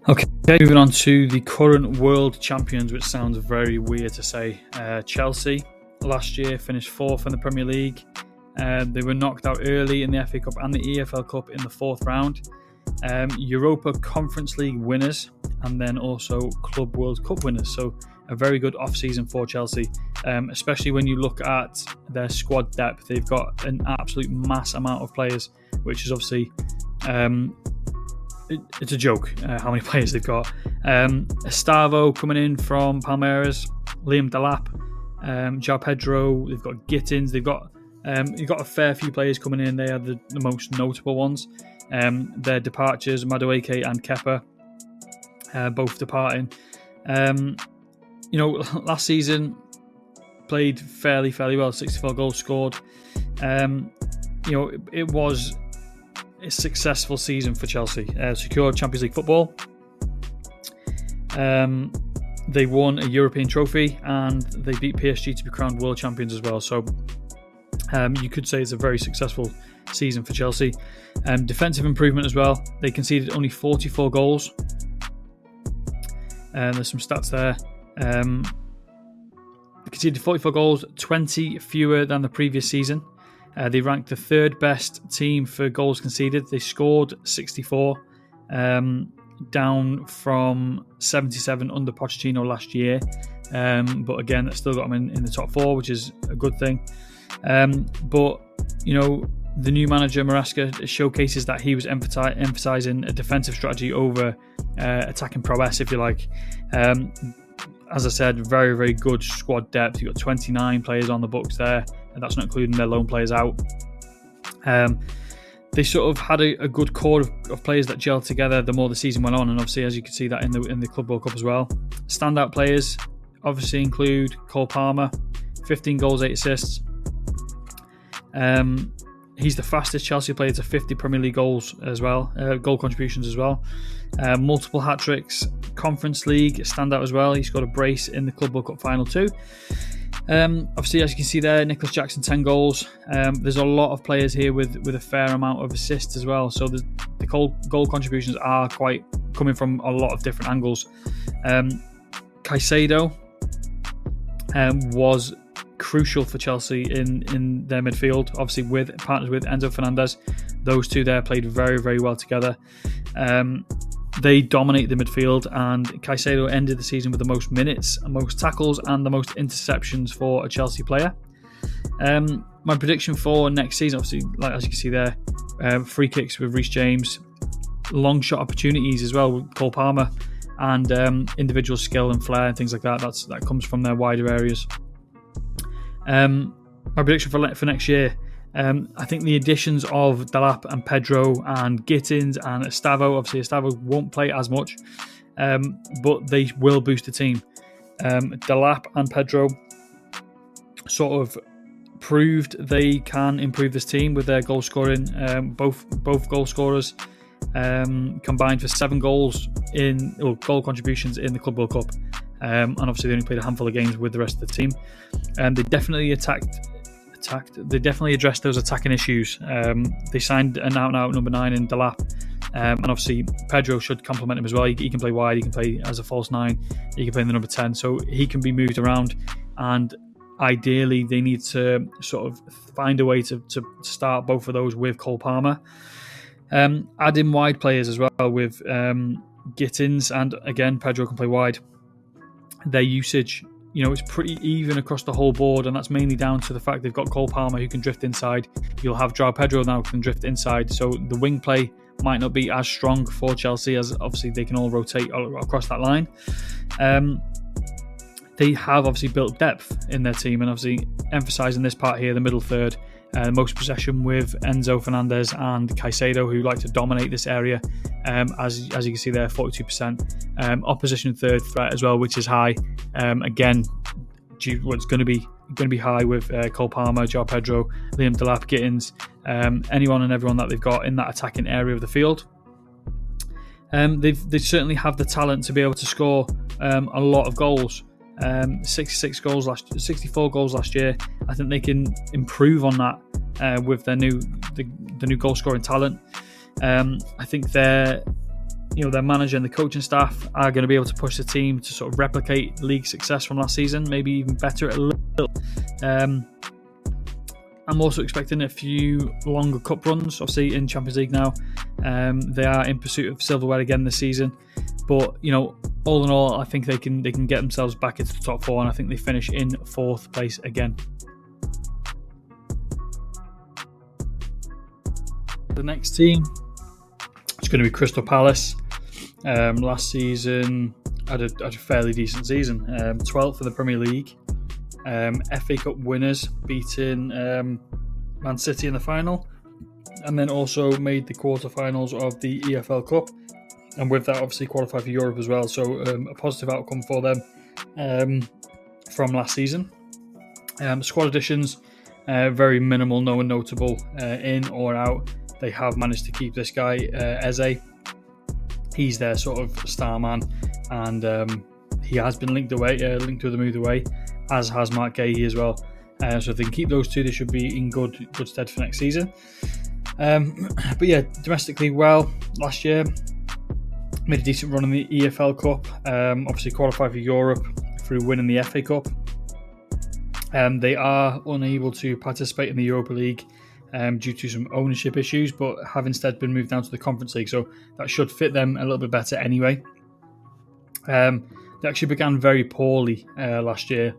Okay, moving on to the current world champions, which sounds very weird to say. Chelsea last year finished 4th in the Premier League. They were knocked out early in the FA Cup and the EFL Cup in the 4th round. Europa Conference League winners, and then also Club World Cup winners. So a very good off-season for Chelsea, especially when you look at their squad depth. They've got an absolute mass amount of players, which is obviously it's a joke how many players they've got. Estavo coming in from Palmeiras, Liam Delap, João Pedro. They've got Gittins. They've got a fair few players coming in. They are the most notable ones. Their departures, Madueke and Kepa, both departing. Last season played fairly well. 64 goals scored. It was a successful season for Chelsea. Secured Champions League football. They won a European trophy, and they beat PSG to be crowned world champions as well. So you could say it's a very successful season for Chelsea. Defensive improvement as well. They conceded only 44 goals. There's some stats there. conceded 44 goals, 20 fewer than the previous season. They ranked the third best team for goals conceded. They scored 64, down from 77 under Pochettino last year. But again, that still got them in the top 4, which is a good thing. But, the new manager, Maresca, showcases that he was emphasising a defensive strategy over attacking prowess, if you like. As I said, very, very good squad depth. You've got 29 players on the books there, and that's not including their loan players out. They sort of had a good core of players that gelled together the more the season went on, and obviously, as you can see that in the Club World Cup as well. Standout players obviously include Cole Palmer, 15 goals, 8 assists. He's the fastest Chelsea player to 50 Premier League goals as well, goal contributions as well. Multiple hat-tricks, Conference League standout as well. He scored a brace in the Club World Cup final too. Obviously, as you can see there, Nicholas Jackson, 10 goals. There's a lot of players here with a fair amount of assists as well. So the goal contributions are quite coming from a lot of different angles. Caicedo was crucial for Chelsea in their midfield, obviously with partners with Enzo Fernandez. Those two there played very, very well together. They dominate the midfield, and Caicedo ended the season with the most minutes, most tackles, and the most interceptions for a Chelsea player. My prediction for next season, obviously, as you can see there, free kicks with Reece James, long shot opportunities as well with Cole Palmer, and individual skill and flair and things like that. That comes from their wider areas. My prediction for next year, I think the additions of Delap and Pedro and Gittins and Estavo, obviously Estavo won't play as much, but they will boost the team. Delap and Pedro sort of proved they can improve this team with their goal scoring. Both goal scorers combined for 7 goals goal contributions in the Club World Cup. And obviously they only played a handful of games with the rest of the team. They definitely They definitely addressed those attacking issues. They signed an out-and-out number 9 in Delap. And obviously Pedro should complement him as well. He can play wide, he can play as a false 9, he can play in the number 10. So he can be moved around. And ideally they need to sort of find a way to start both of those with Cole Palmer. Add in wide players as well with Gittins, and again Pedro can play wide. Their usage, it's pretty even across the whole board, and that's mainly down to the fact they've got Cole Palmer who can drift inside. You'll have João Pedro now who can drift inside, so the wing play might not be as strong for Chelsea, as obviously they can all rotate across that line. They have obviously built depth in their team, and obviously emphasising this part here, the middle third, most possession with Enzo Fernandez and Caicedo, who like to dominate this area. As you can see there, 42%. Opposition third threat as well, which is high. Again, it's going to be high with Cole Palmer, João Pedro, Liam Delap, Gittins, anyone and everyone that they've got in that attacking area of the field. They certainly have the talent to be able to score a lot of goals. 64 goals last year. I think they can improve on that with their new goal scoring talent. I think their manager and the coaching staff are going to be able to push the team to sort of replicate league success from last season, maybe even better at a little. I'm also expecting a few longer cup runs, obviously in Champions League now. They are in pursuit of silverware again this season, but all in all, I think they can get themselves back into the top 4, and I think they finish in 4th place again. The next team, it's going to be Crystal Palace. Last season had a fairly decent season, 12th in the Premier League. FA Cup winners, beating Man City in the final, and then also made the quarterfinals of the EFL Cup, and with that obviously qualified for Europe as well. So a positive outcome for them from last season. Squad additions, very minimal, no one notable in or out. They have managed to keep this guy Eze. He's their sort of star man, and he has been linked with a move away, as has Mark Gahey as well. So if they can keep those two, they should be in good stead for next season. But yeah, domestically well last year. Made a decent run in the EFL Cup. Obviously qualified for Europe through winning the FA Cup. They are unable to participate in the Europa League due to some ownership issues, but have instead been moved down to the Conference League, so that should fit them a little bit better anyway. They actually began very poorly last year.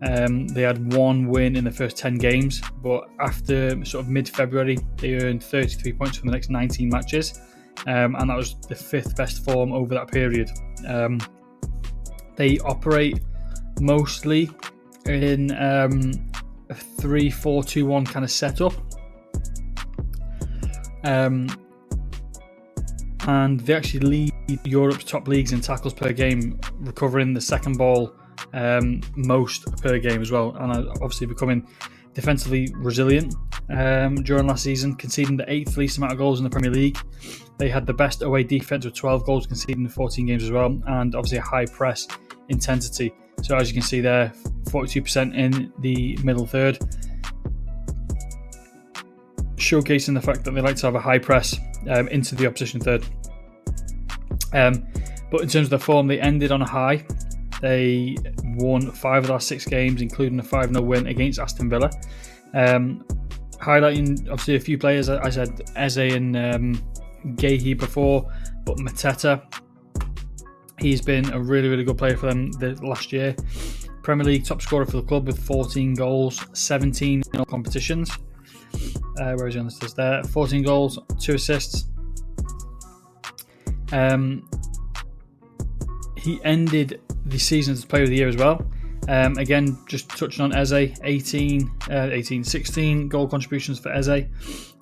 They had one win in the first 10 games, but after sort of mid-February, they earned 33 points from the next 19 matches, and that was the 5th best form over that period. They operate mostly in a 3-4-2-1 kind of setup, and they actually lead Europe's top leagues in tackles per game, recovering the second ball most per game as well, and obviously becoming defensively resilient during last season, conceding the 8th least amount of goals in the Premier League. They had the best away defense with 12 goals conceded in 14 games as well, and obviously a high press intensity. So as you can see there, 42% in the middle third, showcasing the fact that they like to have a high press into the opposition third. But in terms of the form, they ended on a high. They won 5 of the last 6 games, including a 5-0 win against Aston Villa. Highlighting obviously a few players, I said Eze and Gehi before, but Mateta, he's been a really, really good player for them last year. Premier League top scorer for the club with 14 goals, 17 in all competitions. Where is he on this list there? 14 goals, 2 assists. He ended the season as player of the year as well. Again, just touching on Eze, 16 goal contributions for Eze.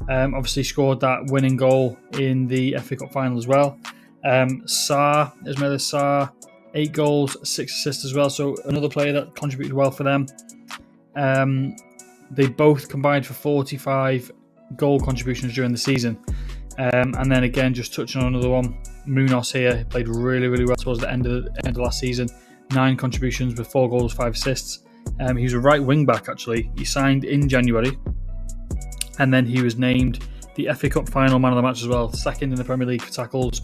Obviously scored that winning goal in the FA Cup final as well. Ismaila Sarr, 8 goals, 6 assists as well. So another player that contributed well for them. They both combined for 45 goal contributions during the season. And then again, just touching on another one, Munoz here played really, really well towards the end of last season. 9 contributions with 4 goals, 5 assists. He was a right wing back actually. He signed in January, and then he was named the FA Cup final man of the match as well. 2nd in the Premier League for tackles.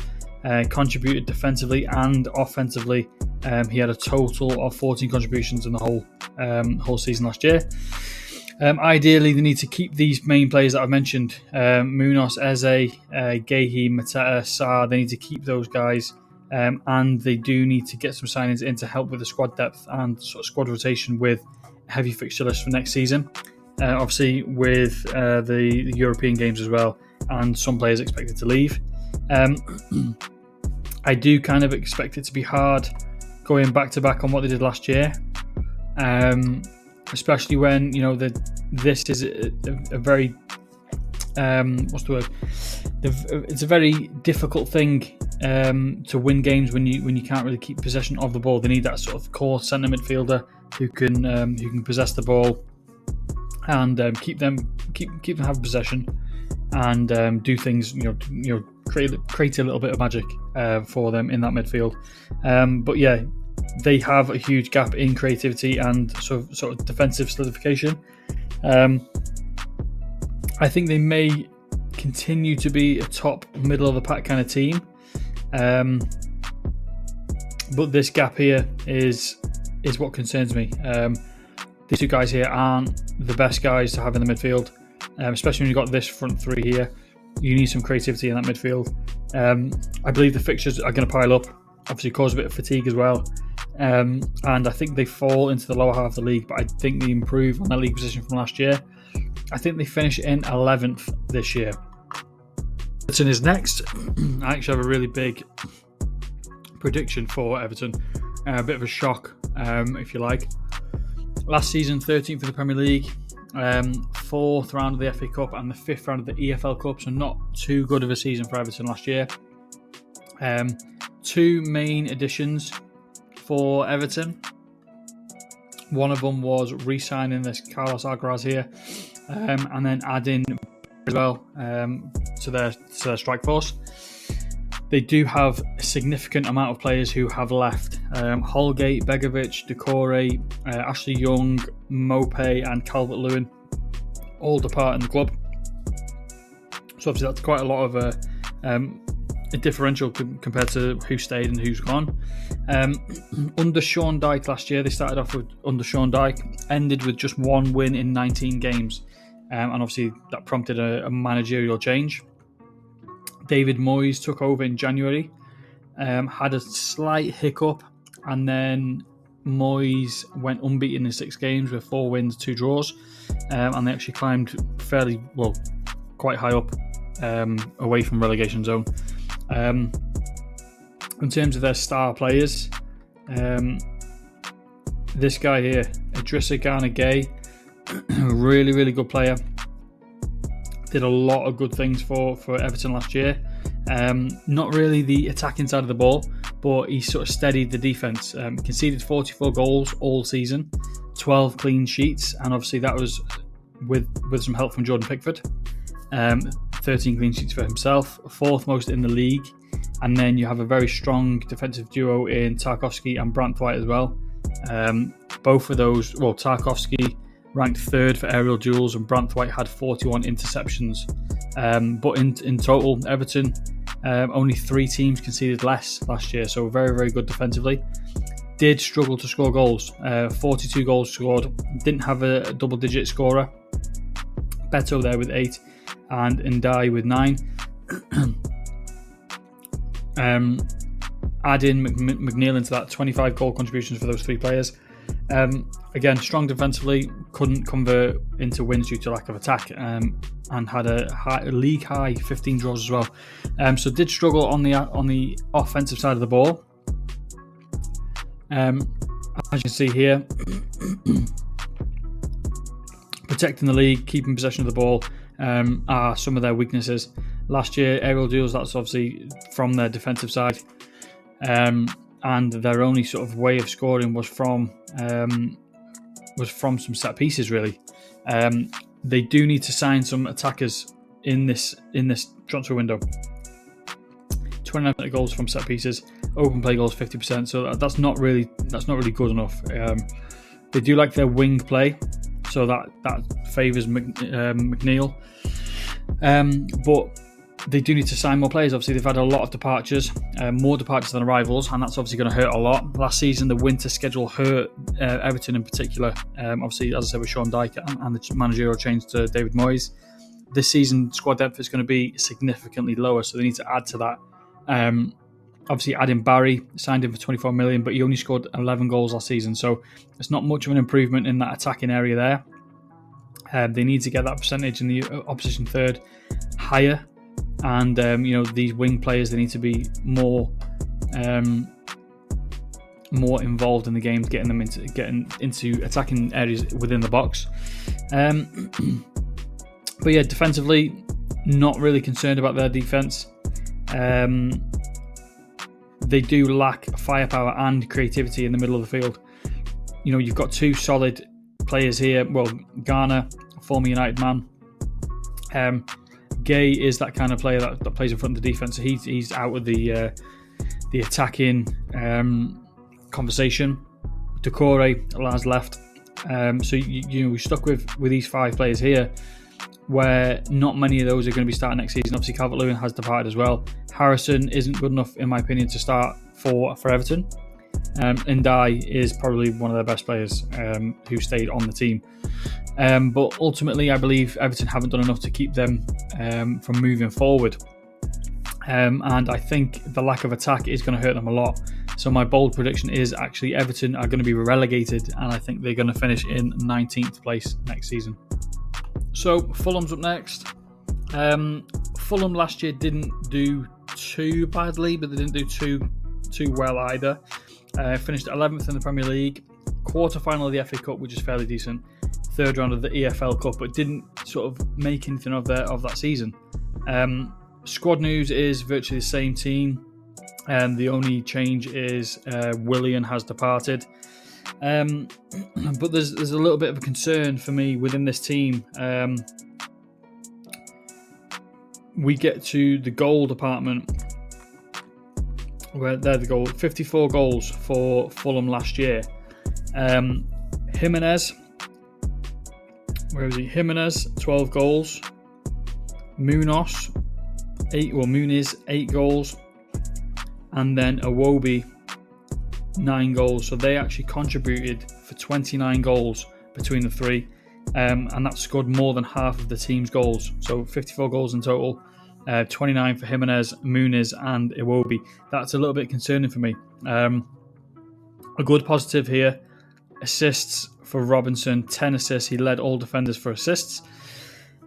Contributed defensively and offensively. He had a total of 14 contributions in the whole season last year. Ideally, they need to keep these main players that I've mentioned, Munoz, Eze, Gehi, Mateta, Sarr. They need to keep those guys, and they do need to get some signings in to help with the squad depth and sort of squad rotation with heavy fixture list for next season. Obviously, with the European games as well, and some players expected to leave. I do kind of expect it to be hard going back to back on what they did last year. Especially when this is a very it's a very difficult thing to win games when you can't really keep possession of the ball. They need that sort of core centre midfielder who can possess the ball and keep them have possession and do things create a little bit of magic for them in that midfield. But yeah, they have a huge gap in creativity and sort of defensive solidification. I think they may continue to be a top middle of the pack kind of team, but this gap here is what concerns me. These 2 guys here aren't the best guys to have in the midfield, especially when you've got this front 3 here. You need some creativity in that midfield. I believe the fixtures are going to pile up, obviously cause a bit of fatigue as well. And I think they fall into the lower half of the league, but I think they improve on their league position from last year. I think they finish in 11th this year. Everton is next. I actually have a really big prediction for Everton. A bit of a shock, if you like. Last season, 13th in the Premier League, 4th round of the FA Cup and the 5th round of the EFL Cup, so not too good of a season for Everton last year. 2 main additions for Everton. One of them was re-signing this Carlos Alcaraz here, and then adding as well to their strike force. They do have a significant amount of players who have left. Holgate, Begovic, Decore, Ashley Young, Mopé and Calvert-Lewin all depart in the club. So obviously that's quite a lot of differential compared to who stayed and who's gone. Under Sean Dyche last year, they started off with under Sean Dyche, ended with just 1 win in 19 games, and obviously that prompted a managerial change. David Moyes took over in January, had a slight hiccup, and then Moyes went unbeaten in 6 games with 4 wins, 2 draws, and they actually climbed quite high up, away from relegation zone. In terms of their star players, this guy here, Idrissa Gana Gueye, really, really good player. Did a lot of good things for Everton last year. Not really the attacking side of the ball, but he sort of steadied the defence. Conceded 44 goals all season, 12 clean sheets, and obviously that was with some help from Jordan Pickford. 13 clean sheets for himself, 4th most in the league. And then you have a very strong defensive duo in Tarkowski and Branthwaite as well. Both of those, Tarkowski ranked 3rd for aerial duels and Branthwaite had 41 interceptions. But in total, Everton, only 3 teams conceded less last year, so very, very good defensively. Did struggle to score goals, 42 goals scored, didn't have a double-digit scorer. Beto there with 8 and Ndai with 9. Add in McNeil into that, 25 goal contributions for those 3 players. Again, strong defensively, couldn't convert into wins due to lack of attack, and had a league high 15 draws as well. So did struggle on the offensive side of the ball. As you can see here, protecting the league, keeping possession of the ball are some of their weaknesses. Last year, aerial duels, that's obviously from their defensive side, and their only sort of way of scoring was from some set pieces, really. They do need to sign some attackers in this transfer window. 29 goals from set pieces, open play goals 50%. So that's not really good enough. They do like their wing play, so that favours McNeil. But they do need to sign more players. Obviously, they've had a lot of departures, more departures than arrivals, and that's obviously going to hurt a lot. Last season, the winter schedule hurt Everton in particular. Obviously, as I said, with Sean Dyche and the managerial change to David Moyes. This season, squad depth is going to be significantly lower, so they need to add to that. Obviously, adding Barry, signed him for 24 million, but he only scored 11 goals last season, so it's not much of an improvement in that attacking area there. They need to get that percentage in the opposition third higher. And these wing players, they need to be more involved in the game, getting into attacking areas within the box. But yeah, defensively, not really concerned about their defense. They do lack firepower and creativity in the middle of the field. You've got 2 solid players here. Well, Garner, former United man. Gueye is that kind of player that plays in front of the defence. So he's out of the attacking conversation. Decore has left. So we're stuck with these 5 players here, where not many of those are going to be starting next season. Obviously, Calvert-Lewin has departed as well. Harrison isn't good enough, in my opinion, to start for Everton. Ndai is probably one of their best players who stayed on the team. But ultimately, I believe Everton haven't done enough to keep them from moving forward. And I think the lack of attack is going to hurt them a lot. So my bold prediction is actually Everton are going to be relegated, and I think they're going to finish in 19th place next season. So Fulham's up next. Fulham last year didn't do too badly, but they didn't do too well either. Finished 11th in the Premier League, quarter-final of the FA Cup, which is fairly decent, 3rd round of the EFL Cup, but didn't sort of make anything of that season. Squad news is virtually the same team, and the only change is Willian has departed. But there's a little bit of a concern for me within this team. We get to the goal department, where they're the goal. 54 goals for Fulham last year. Jimenez, where is he? Jimenez, 12 goals. Munoz, Muniz 8 goals, and then Iwobi 9 goals. So they actually contributed for 29 goals between the three, and that scored more than half of the team's goals. So 54 goals in total, 29 for Jimenez, Muniz, and Iwobi. That's a little bit concerning for me. A good positive here: assists for Robinson, 10 assists. He led all defenders for assists.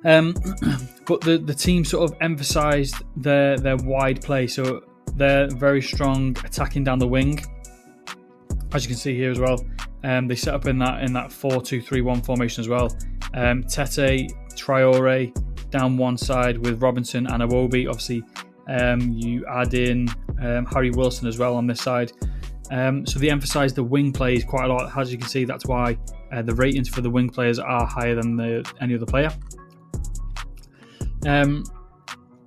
But the team sort of emphasised their wide play, so they're very strong attacking down the wing, as you can see here as well. They set up in that 4-2-3-1 formation as well. Tete, Traore down one side with Robinson and Iwobi. Obviously, you add in Harry Wilson as well on this side. So they emphasise the wing plays quite a lot. As you can see, that's why the ratings for the wing players are higher than any other player. And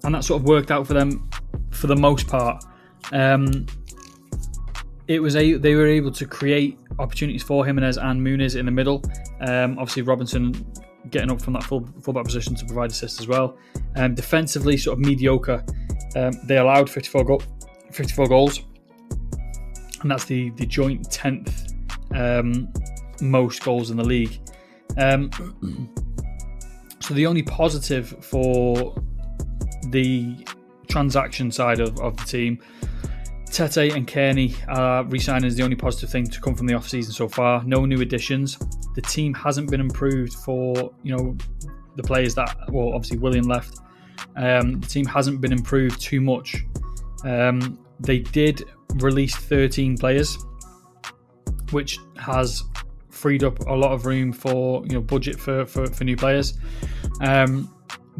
that sort of worked out for them for the most part. They were able to create opportunities for Jimenez and Muniz in the middle. Obviously, Robinson getting up from that fullback position to provide assists as well. Defensively, sort of mediocre. They allowed 54 goals, and that's the joint 10th most goals in the league. So the only positive for the transaction side of the team, Tete and Kearney re-signing is the only positive thing to come from the off-season so far. No new additions. The team hasn't been improved for the players that, well, obviously Willian left. The team hasn't been improved too much. They did release 13 players, which has freed up a lot of room for budget for new players.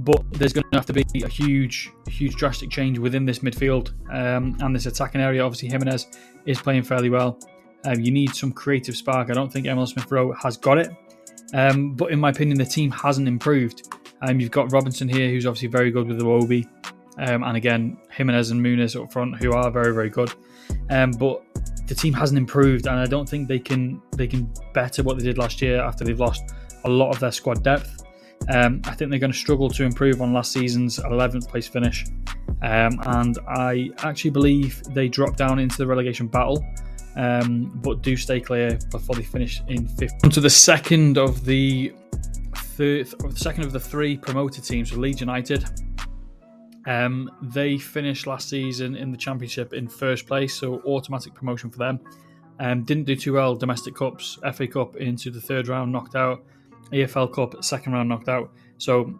But there's going to have to be a huge drastic change within this midfield and this attacking area. Obviously, Jimenez is playing fairly well. You need some creative spark. I don't think Emil Smith-Rowe has got it. But in my opinion, the team hasn't improved. You've got Robinson here, who's obviously very good with the Iwobi. And again, Jimenez and Muniz up front, who are very, very good. But the team hasn't improved, and I don't think they can better what they did last year after they've lost a lot of their squad depth. I think they're going to struggle to improve on last season's 11th place finish. And I actually believe they drop down into the relegation battle, but do stay clear before they finish in 5th. On to the second of the three promoted teams, so Leeds United. They finished last season in the Championship in first place, so automatic promotion for them. Didn't do too well. Domestic Cups, FA Cup into the third round, knocked out. EFL Cup, second round, knocked out. So,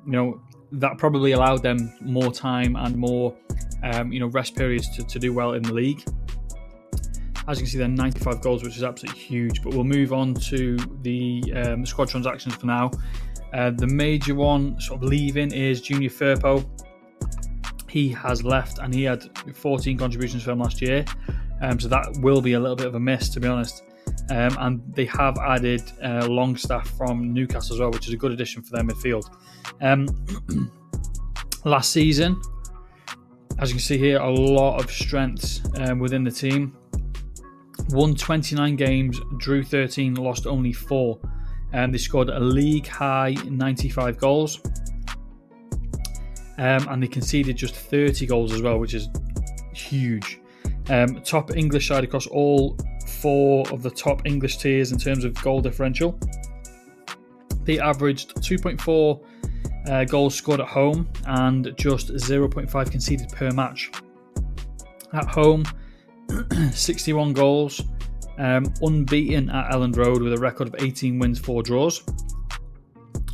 that probably allowed them more time and more, rest periods to do well in the league. As you can see, they're 95 goals, which is absolutely huge. But we'll move on to the squad transactions for now. The major one sort of leaving is Junior Firpo. He has left, and he had 14 contributions for them last year. So that will be a little bit of a miss, to be honest. And they have added Longstaff from Newcastle as well, which is a good addition for their midfield. Last season, as you can see here, a lot of strengths within the team. Won 29 games, drew 13, lost only 4. They scored a league high 95 goals. And they conceded just 30 goals as well, which is huge. Top English side across all 4 of the top English tiers in terms of goal differential. They averaged 2.4 goals scored at home and just 0.5 conceded per match. At home, 61 goals, unbeaten at Elland Road with a record of 18 wins, 4 draws.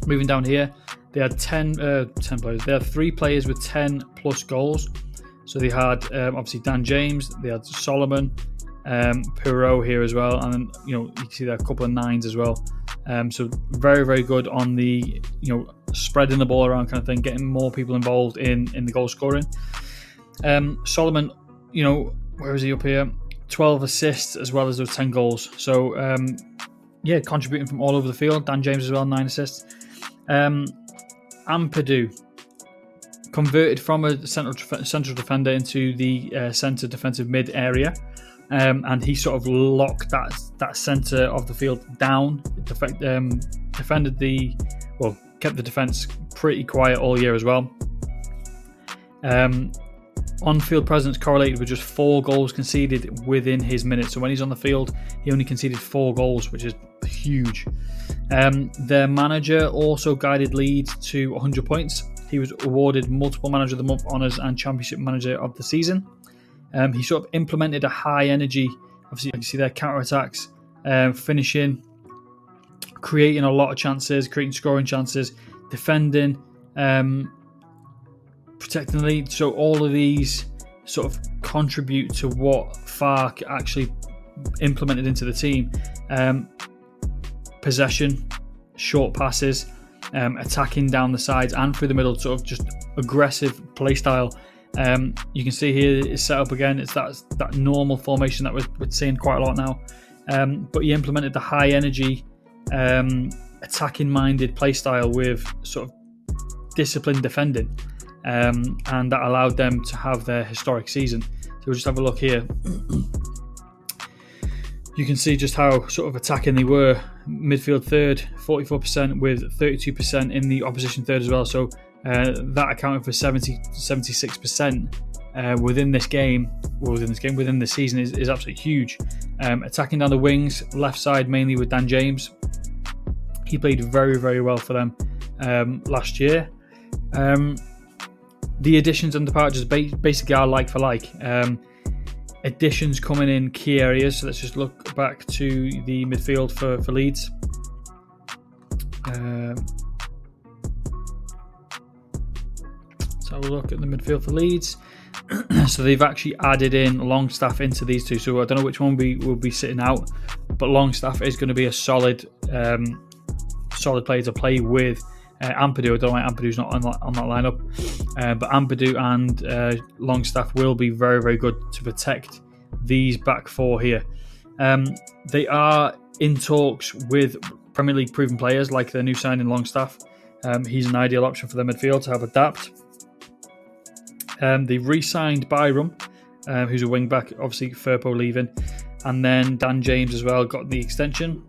Moving down here, they had 10 players. They had 3 players with 10 plus goals. So they had obviously Dan James, they had Solomon, Perot here as well, and then, you can see there are a couple of 9s as well. So very, very good on the spreading the ball around kind of thing, getting more people involved in the goal scoring. Solomon, where is he up here? 12 assists as well as those 10 goals. So contributing from all over the field. Dan James as well, 9 assists. Ampadu converted from a central defender into the centre defensive mid area, and he sort of locked that centre of the field down. Kept the defence pretty quiet all year as well. On-field presence correlated with just 4 goals conceded within his minutes. So when he's on the field, he only conceded 4 goals, which is huge. Their manager also guided Leeds to 100 points. He was awarded multiple Manager of the Month honours and Championship Manager of the Season. He sort of implemented a high energy, obviously you can see their counter-attacks, finishing, creating a lot of chances, creating scoring chances, defending, protecting the lead. So all of these sort of contribute to what Fark actually implemented into the team. Possession, short passes, attacking down the sides and through the middle, sort of just aggressive play style. You can see here it's set up again. It's that normal formation that we're seeing quite a lot now. But he implemented the high energy, attacking minded play style with sort of disciplined defending. And that allowed them to have their historic season. So we'll just have a look here. You can see just how sort of attacking they were. Midfield third, 44% with 32% in the opposition third as well. So that accounted for 76% within this season is absolutely huge. Attacking down the wings, left side mainly with Dan James. He played very, very well for them last year. The additions and departures basically are like for like. Additions coming in key areas. So let's just look back to the midfield for Leeds. Let's have a look at the midfield for Leeds. So they've actually added in Longstaff into these two. So I don't know which one will be sitting out, but Longstaff is going to be a solid player to play with. Ampadu, I don't know why Ampadu's not on that lineup, but Ampadu and Longstaff will be very, very good to protect these back four here. They are in talks with Premier League proven players like their new signing Longstaff. He's an ideal option for their midfield to help adapt. They re-signed Byram, who's a wing back, obviously Firpo leaving, and then Dan James as well got the extension.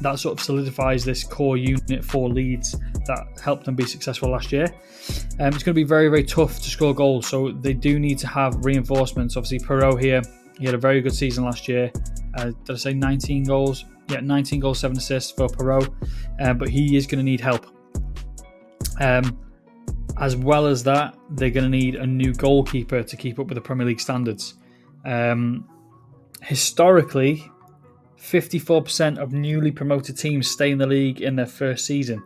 That sort of solidifies this core unit for Leeds that helped them be successful last year. It's going to be very, very tough to score goals, so they do need to have reinforcements. Obviously, Perot here, he had a very good season last year. Did I say 19 goals? Yeah, 19 goals, 7 assists for Perot, but he is going to need help. As well as that, they're going to need a new goalkeeper to keep up with the Premier League standards. Historically, 54% of newly promoted teams stay in the league in their first season.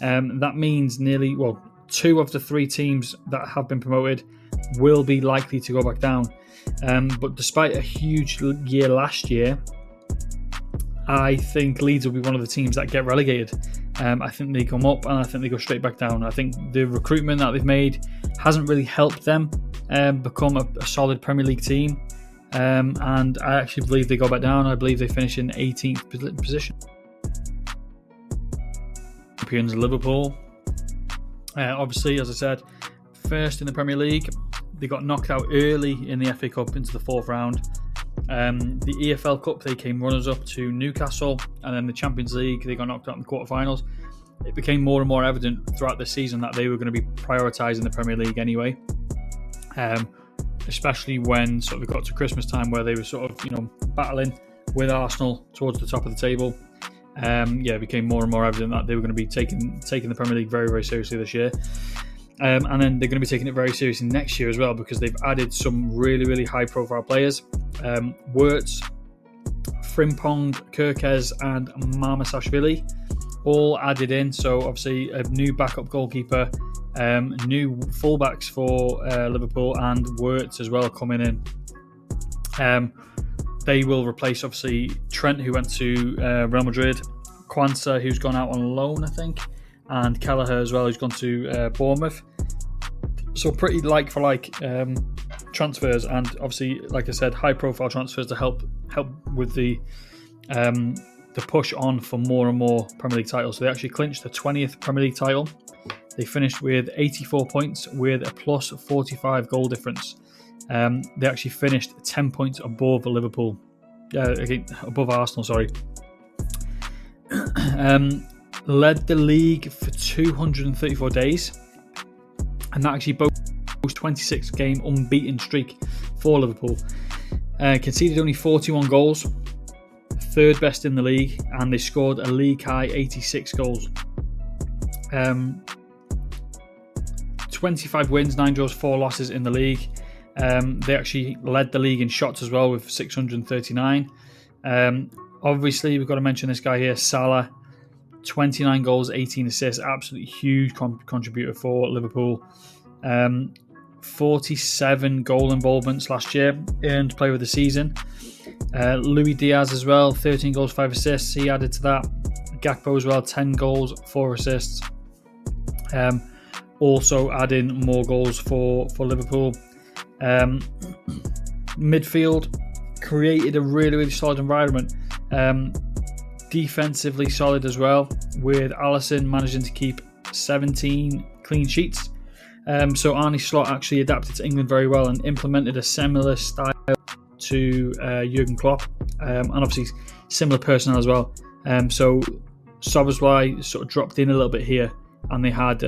That means 2 of the 3 teams that have been promoted will be likely to go back down. But despite a huge year last year, I think Leeds will be one of the teams that get relegated. I think they come up and I think they go straight back down. I think the recruitment that they've made hasn't really helped them become a solid Premier League team. And I actually believe they go back down. I believe they finish in 18th position. Champions Liverpool. Obviously, as I said, first in the Premier League. They got knocked out early in the FA Cup into the 4th round. The EFL Cup, they came runners-up to Newcastle, and then the Champions League, they got knocked out in the quarterfinals. It became more and more evident throughout the season that they were going to be prioritising the Premier League anyway. Especially when sort of it got to Christmas time where they were sort of, battling with Arsenal towards the top of the table. It became more and more evident that they were going to be taking the Premier League very, very seriously this year. And then they're going to be taking it very seriously next year as well, because they've added some really, really high-profile players. Wirtz, Frimpong, Kirkez and Marmasashvili all added in. So obviously a new backup goalkeeper, new fullbacks for Liverpool, and Wirtz as well coming in. They will replace obviously Trent, who went to Real Madrid, Kwanzaa, who's gone out on loan, I think, and Kelleher as well, who's gone to Bournemouth. So pretty like for like transfers, and obviously, like I said, high profile transfers to help with the push on for more and more Premier League titles. So they actually clinched the 20th Premier League title. They finished with 84 points with a plus 45 goal difference. They actually finished 10 points above Liverpool, above Arsenal, sorry. Led the league for 234 days, and that actually 26-game unbeaten streak for Liverpool. Conceded only 41 goals, third best in the league, and they scored a league high 86 goals. 25 wins, 9 draws, 4 losses in the league. They actually led the league in shots as well with 639. Obviously, we've got to mention this guy here, Salah. 29 goals, 18 assists, absolutely huge contributor for Liverpool. 47 goal involvements last year, earned player of the season. Luis Diaz as well, 13 goals, 5 assists, he added to that. Gakpo as well, 10 goals, 4 assists. Also adding more goals for Liverpool. Midfield created a really, really solid environment. Defensively solid as well, with Alisson managing to keep 17 clean sheets. So Arne Slot actually adapted to England very well and implemented a similar style to Jurgen Klopp, and obviously similar personnel as well. So Szoboszlai sort of dropped in a little bit here, and they had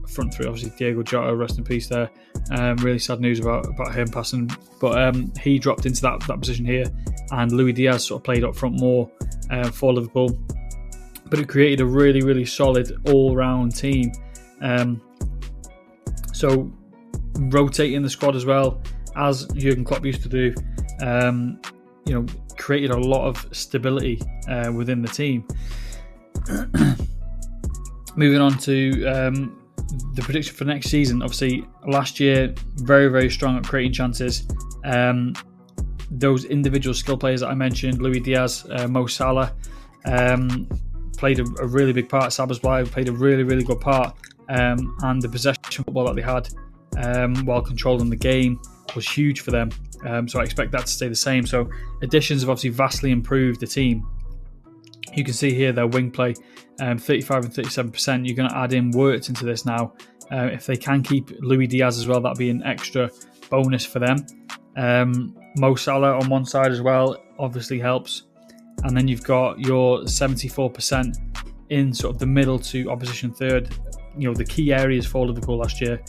front three, obviously Diego Jota, rest in peace there. Really sad news about him passing, but he dropped into that position here, and Luis Diaz sort of played up front more for Liverpool. But it created a really, really solid all-round team. So rotating the squad as well, as Jurgen Klopp used to do, created a lot of stability within the team. Moving on to the prediction for next season. Obviously, last year, very, very strong at creating chances. Those individual skill players that I mentioned, Luis Diaz, Mo Salah, played a really big part. Szoboszlai played a really, really good part. And the possession football that they had while controlling the game was huge for them. So I expect that to stay the same. So additions have obviously vastly improved the team. You can see here their wing play, 35 and 37%. You're going to add in Wirtz into this now. If they can keep Luis Diaz as well, that'll be an extra bonus for them. Mo Salah on one side as well obviously helps. And then you've got your 74% in sort of the middle to opposition third. The key areas for Liverpool last year.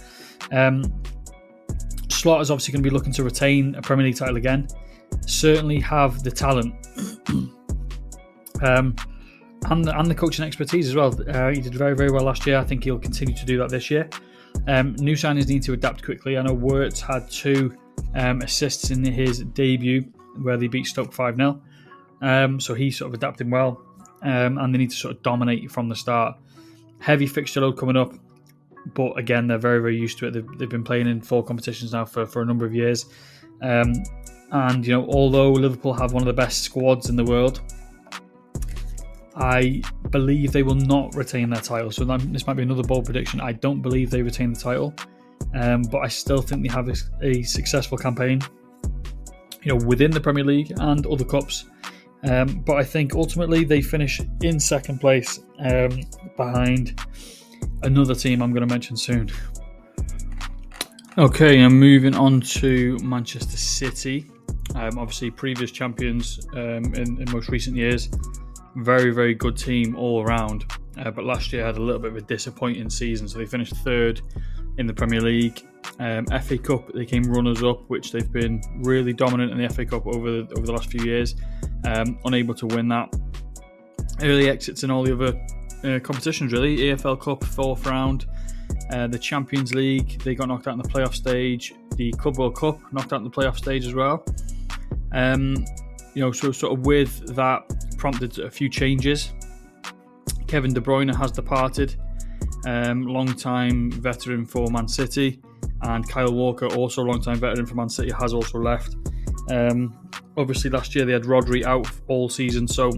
Slot is obviously going to be looking to retain a Premier League title again. Certainly have the talent. And the coaching expertise as well. He did very, very well last year. I think he'll continue to do that this year. New signings need to adapt quickly. I know Wirtz had 2 assists in his debut where they beat Stoke 5-0. So he's sort of adapting well. And they need to sort of dominate from the start. Heavy fixture load coming up. But again, they're very, very used to it. They've been playing in 4 competitions now for a number of years. And, although Liverpool have one of the best squads in the world, I believe they will not retain their title. So this might be another bold prediction. I don't believe they retain the title. But I still think they have a successful campaign, within the Premier League and other cups. But I think ultimately they finish in second place behind another team I'm going to mention soon. Okay, I'm moving on to Manchester City. Obviously, previous champions in most recent years. Very, very good team all around. But last year had a little bit of a disappointing season. So they finished third in the Premier League. FA Cup, they came runners-up, which they've been really dominant in the FA Cup over the last few years. Unable to win that. Early exits in all the other competitions, really. EFL Cup, 4th round. The Champions League, they got knocked out in the playoff stage. The Club World Cup, knocked out in the playoff stage as well. So sort of with that prompted a few changes. Kevin De Bruyne has departed, long-time veteran for Man City, and Kyle Walker, also a long-time veteran for Man City, has also left. Obviously, last year they had Rodri out all season, so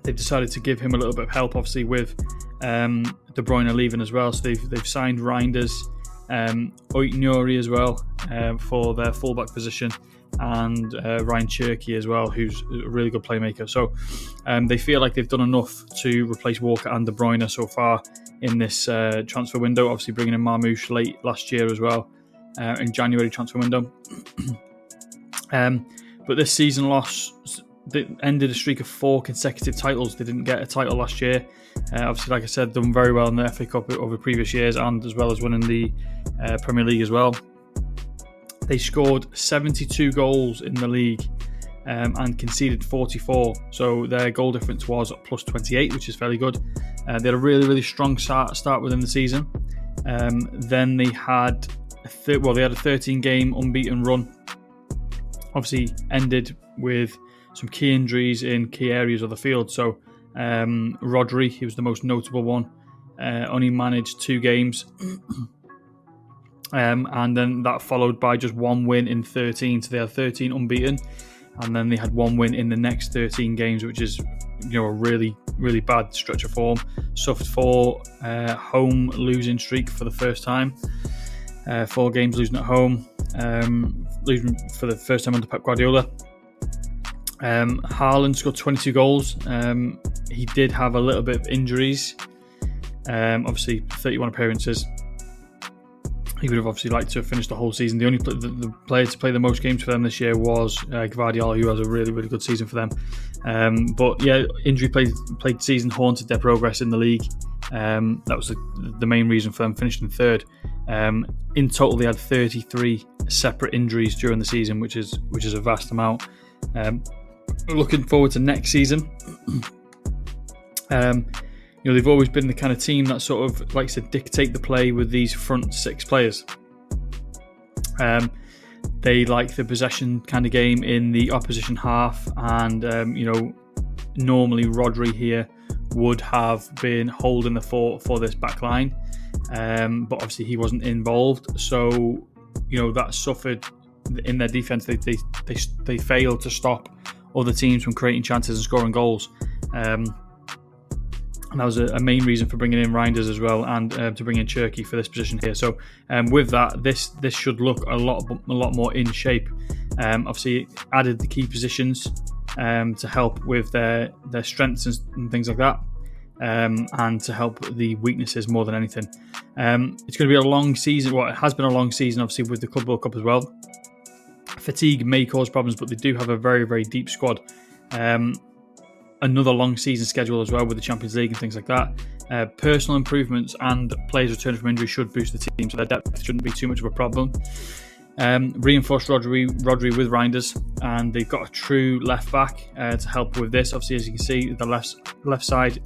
they've decided to give him a little bit of help, obviously, with De Bruyne leaving as well. So they've signed Reinders, Oit-Nouri as well for their fullback position, and Ryan Cherky as well, who's a really good playmaker. So they feel like they've done enough to replace Walker and De Bruyne so far in this transfer window. Obviously bringing in Marmoush late last year as well, in January transfer window. But this season loss, they ended a streak of 4 consecutive titles. They didn't get a title last year. Obviously, like I said, done very well in the FA Cup over previous years, and as well as winning the Premier League as well. They scored 72 goals in the league and conceded 44. So their goal difference was plus 28, which is fairly good. They had a really, really strong start within the season. Then they had a 13-game unbeaten run. Obviously ended with some key injuries in key areas of the field. So Rodri, he was the most notable one, only managed 2 games. And then that followed by just 1 win in 13. So they had 13 unbeaten. And then they had 1 win in the next 13 games, which is, a really, really bad stretch of form. Suffered 4 home losing streak for the first time. 4 games losing at home. Losing for the first time under Pep Guardiola. Haaland scored 22 goals. He did have a little bit of injuries. Obviously, 31 appearances. He would have obviously liked to have finished the whole season. The only the player to play the most games for them this year was Gvardiol, who has a really, really good season for them. But yeah, injury played season haunted their progress in the league. That was the main reason for them finishing third. In total, they had 33 separate injuries during the season, which is a vast amount. Looking forward to next season. They've always been the kind of team that sort of likes to dictate the play with these front 6 players. They like the possession kind of game in the opposition half, and normally Rodri here would have been holding the fort for this back line, but obviously he wasn't involved. So that suffered in their defense. They failed to stop other teams from creating chances and scoring goals. And that was a main reason for bringing in Reinders as well, and to bring in Cherki for this position here. So with that, this should look a lot more in shape. Obviously, added the key positions to help with their strengths and things like that, and to help the weaknesses more than anything. It's going to be a long season. Well, it has been a long season, obviously, with the Club World Cup as well. Fatigue may cause problems, but they do have a very, very deep squad. Another long season schedule as well with the Champions League and things like that. Personal improvements and players returning from injury should boost the team, so their depth shouldn't be too much of a problem. Reinforced Rodri with Reinders, and they've got a true left back to help with this. Obviously, as you can see, the left side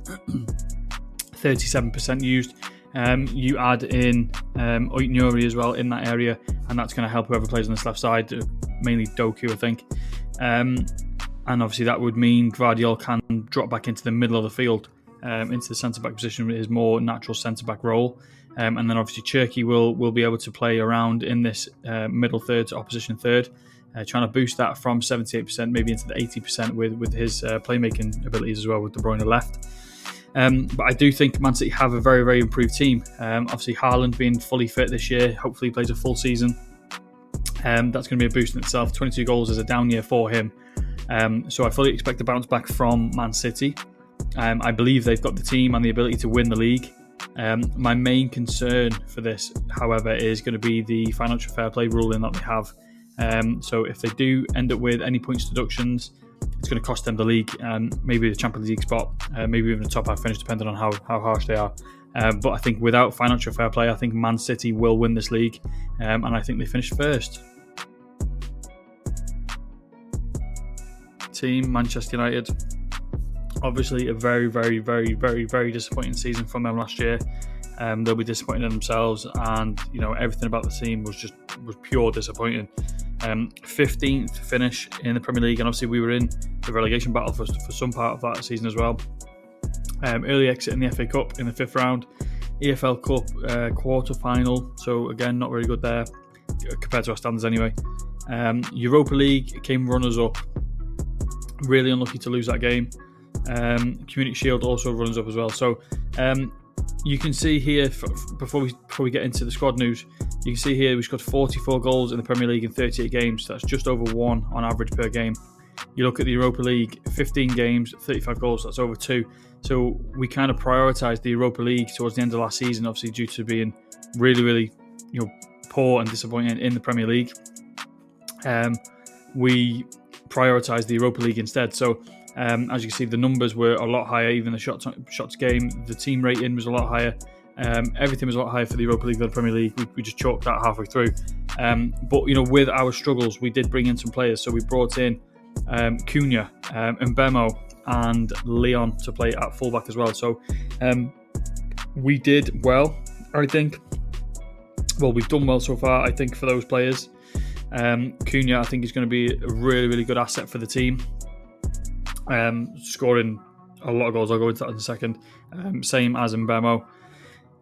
37% used. You add in Oit-Nuri as well in that area, and that's going to help whoever plays on this left side, mainly Doku, I think. And obviously that would mean Gvardiol can drop back into the middle of the field, into the centre-back position with his more natural centre-back role. And then obviously Cherki will be able to play around in this middle third to opposition third, trying to boost that from 78% maybe into the 80% with his playmaking abilities as well with De Bruyne left. But I do think Man City have a very, very improved team. Obviously Haaland being fully fit this year, hopefully he plays a full season. That's going to be a boost in itself. 22 goals is a down year for him. So I fully expect a bounce back from Man City. I believe they've got the team and the ability to win the league. My main concern for this, however, is going to be the financial fair play ruling that they have. So if they do end up with any points deductions, it's going to cost them the league, maybe the Champions League spot, maybe even a top 5 finish, depending on how harsh they are. But I think without financial fair play, I think Man City will win this league, and I think they finish first. Team Manchester United, obviously a very, very, very, very, very disappointing season from them last year. They'll be disappointed in themselves, and everything about the team was pure disappointing. 15th finish in the Premier League, and obviously we were in the relegation battle for some part of that season as well. Early exit in the FA Cup in the 5th round, EFL Cup quarter final, so again not very good there compared to our standards anyway. Europa League came runners up. Really unlucky to lose that game. Community Shield also runs up as well. So you can see here, before we get into the squad news, you can see here we scored 44 goals in the Premier League in 38 games. That's just over 1 on average per game. You look at the Europa League, 15 games, 35 goals, that's over 2. So we kind of prioritised the Europa League towards the end of last season, obviously due to being really, really poor and disappointing in the Premier League. We prioritised the Europa League instead. So as you can see, the numbers were a lot higher, even the shots game, the team rating was a lot higher. Everything was a lot higher for the Europa League than the Premier League. We just chalked that halfway through. But with our struggles, we did bring in some players. So we brought in Cunha, Mbemo, and Leon to play at fullback as well. So we did well, I think. Well, we've done well so far, I think, for those players. Cunha, I think, is going to be a really, really good asset for the team. Scoring a lot of goals. I'll go into that in a second. Same as Mbemo.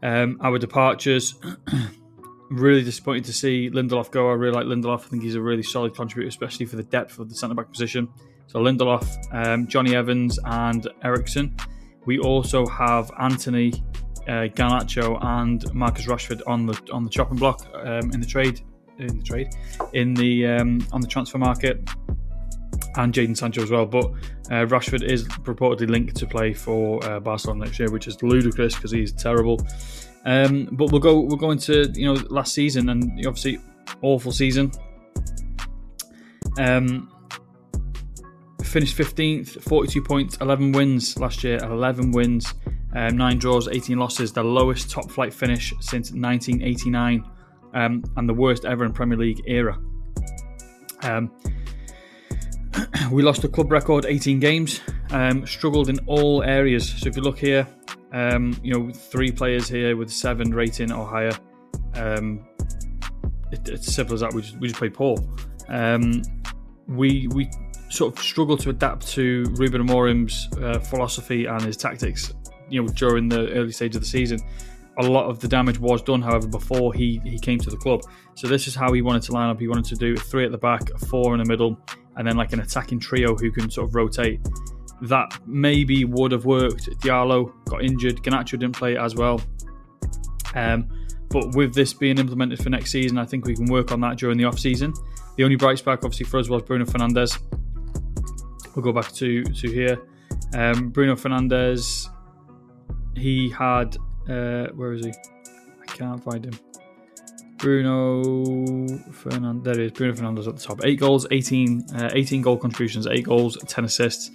Our departures, really disappointed to see Lindelof go. I really like Lindelof. I think he's a really solid contributor, especially for the depth of the centre-back position. So Lindelof, Johnny Evans and Eriksson. We also have Anthony, Garnacho and Marcus Rashford on the chopping block on the transfer market, and Jadon Sancho as well. But Rashford is reportedly linked to play for Barcelona next year, which is ludicrous because he's terrible. But we'll go into last season, and obviously awful season. Finished 15th, 42 points, 11 wins last year. 11 wins, 9 draws, 18 losses. The lowest top flight finish since 1989, and the worst ever in Premier League era. We lost a club record 18 games. Struggled in all areas. So if you look here, 3 players here with 7 rating or higher. It's as simple as that. We just play poor. We sort of struggled to adapt to Ruben Amorim's philosophy and his tactics. During the early stage of the season, a lot of the damage was done, however, before he came to the club. So this is how he wanted to line up. He wanted to do 3 at the back, 4 in the middle, and then like an attacking trio who can sort of rotate. That maybe would have worked. Diallo got injured. Garnacho didn't play as well. But with this being implemented for next season, I think we can work on that during the off-season. The only bright spark, obviously, for us was Bruno Fernandes. We'll go back to here. Bruno Fernandes, he had... where is he? I can't find him. Bruno Fernandes. There he is. Bruno Fernandes at the top. 8 goals, 18 goal contributions, 8 goals, 10 assists.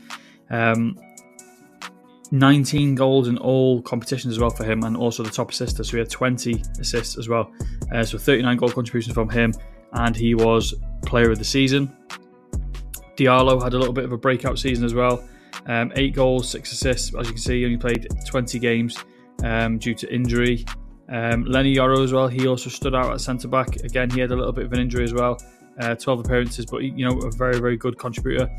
19 goals in all competitions as well for him, and also the top assister. So he had 20 assists as well. So 39 goal contributions from him, and he was player of the season. Diallo had a little bit of a breakout season as well. 8 goals, 6 assists. As you can see, he only played 20 games due to injury. Lenny Yoro as well, he also stood out at centre-back. Again, he had a little bit of an injury as well. 12 appearances, but a very, very good contributor.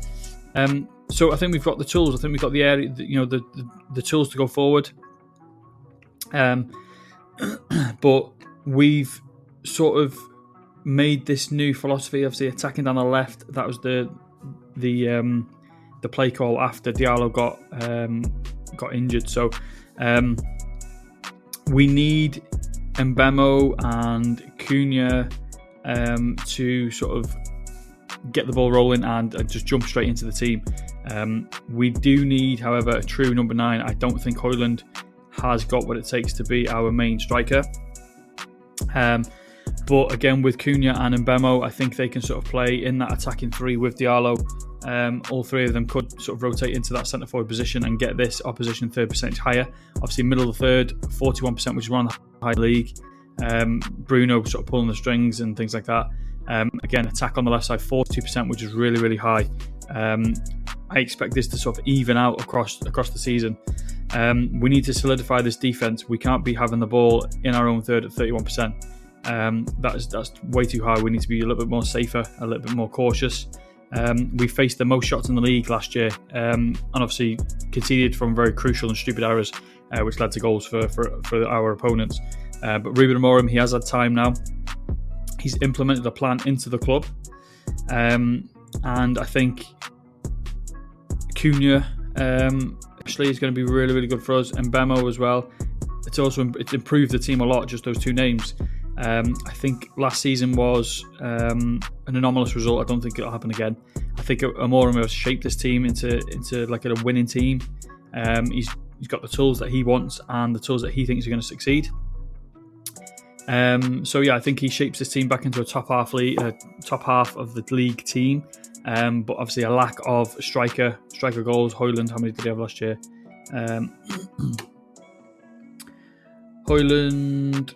So I think we've got the tools. I think we've got the area, the tools to go forward. But we've sort of made this new philosophy, obviously attacking down the left. That was the play call after Diallo got injured. So we need Mbemo and Cunha to sort of get the ball rolling and just jump straight into the team. We do need, however, a true number 9. I don't think Højlund has got what it takes to be our main striker. But again, with Cunha and Mbemo, I think they can sort of play in that attacking 3 with Diallo. All 3 of them could sort of rotate into that centre forward position and get this opposition third percentage higher. Obviously, middle of the third, 41%, which is around the high league. Bruno sort of pulling the strings and things like that. Again, attack on the left side, 42%, which is really, really high. I expect this to sort of even out across the season. We need to solidify this defence. We can't be having the ball in our own third at 31%. That's way too high. We need to be a little bit more safer, a little bit more cautious. We faced the most shots in the league last year, and obviously conceded from very crucial and stupid errors, which led to goals for our opponents. But Ruben Amorim, he has had time now. He's implemented a plan into the club, and I think Cunha actually is going to be really, really good for us, and Mbemo as well. It's improved the team a lot, just those 2 names. I think last season was an anomalous result. I don't think it'll happen again. I think Amorim has shaped this team into like a winning team. He's got the tools that he wants and the tools that he thinks are going to succeed. So yeah, I think he shapes this team back into a top half of the league team. But obviously a lack of striker goals. Højlund, how many did he have last year? Højlund,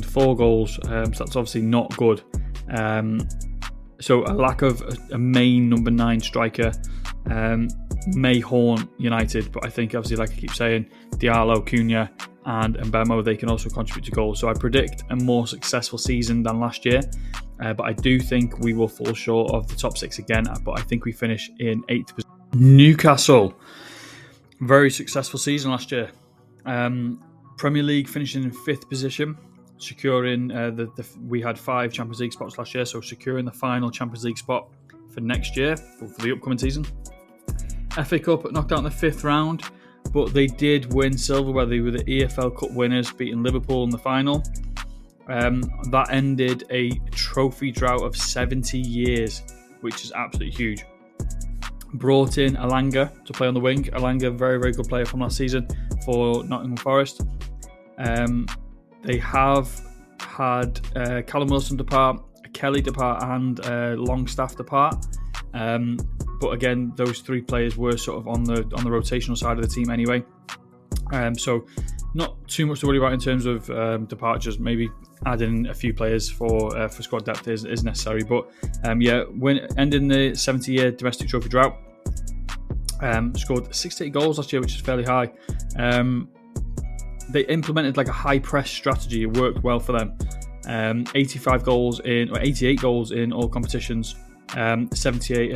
4 goals. So that's obviously not good. So a lack of a main number 9 striker may haunt United, but I think obviously, like I keep saying, Diallo, Cunha and Mbemo, they can also contribute to goals. So I predict a more successful season than last year, but I do think we will fall short of the top 6 again, but I think we finish in 8th position. Newcastle, very successful season last year. Premier League finishing in 5th position, securing we had 5 Champions League spots last year, so securing the final Champions League spot for next year, for the upcoming season. FA Cup knocked out in the 5th round, but they did win silverware. They were the EFL Cup winners, beating Liverpool in the final. That ended a trophy drought of 70 years, which is absolutely huge. Brought in Alanga to play on the wing. Alanga, very, very good player from last season for Nottingham Forest. They have had Callum Wilson depart, Kelly depart and Longstaff depart. But again, those 3 players were sort of on the rotational side of the team anyway. So not too much to worry about in terms of departures. Maybe adding a few players for squad depth is necessary. But when ending the 70-year domestic trophy drought, scored 68 goals last year, which is fairly high. They implemented like a high press strategy. It worked well for them. 88 goals in all competitions. 68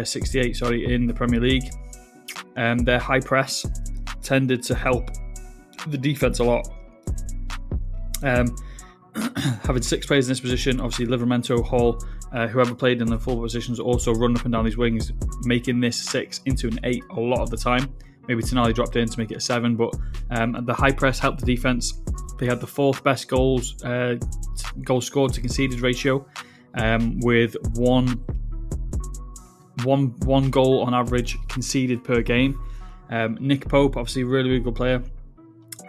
in the Premier League. Their high press tended to help the defence a lot. Having 6 players in this position, obviously Livramento, Hall, whoever played in the full positions also run up and down these wings, making this 6 into an 8 a lot of the time. Maybe Tonali dropped in to make it a 7, but the high press helped the defence. They had the 4th best goals scored to conceded ratio, with one goal on average conceded per game. Nick Pope, obviously a really, really good player,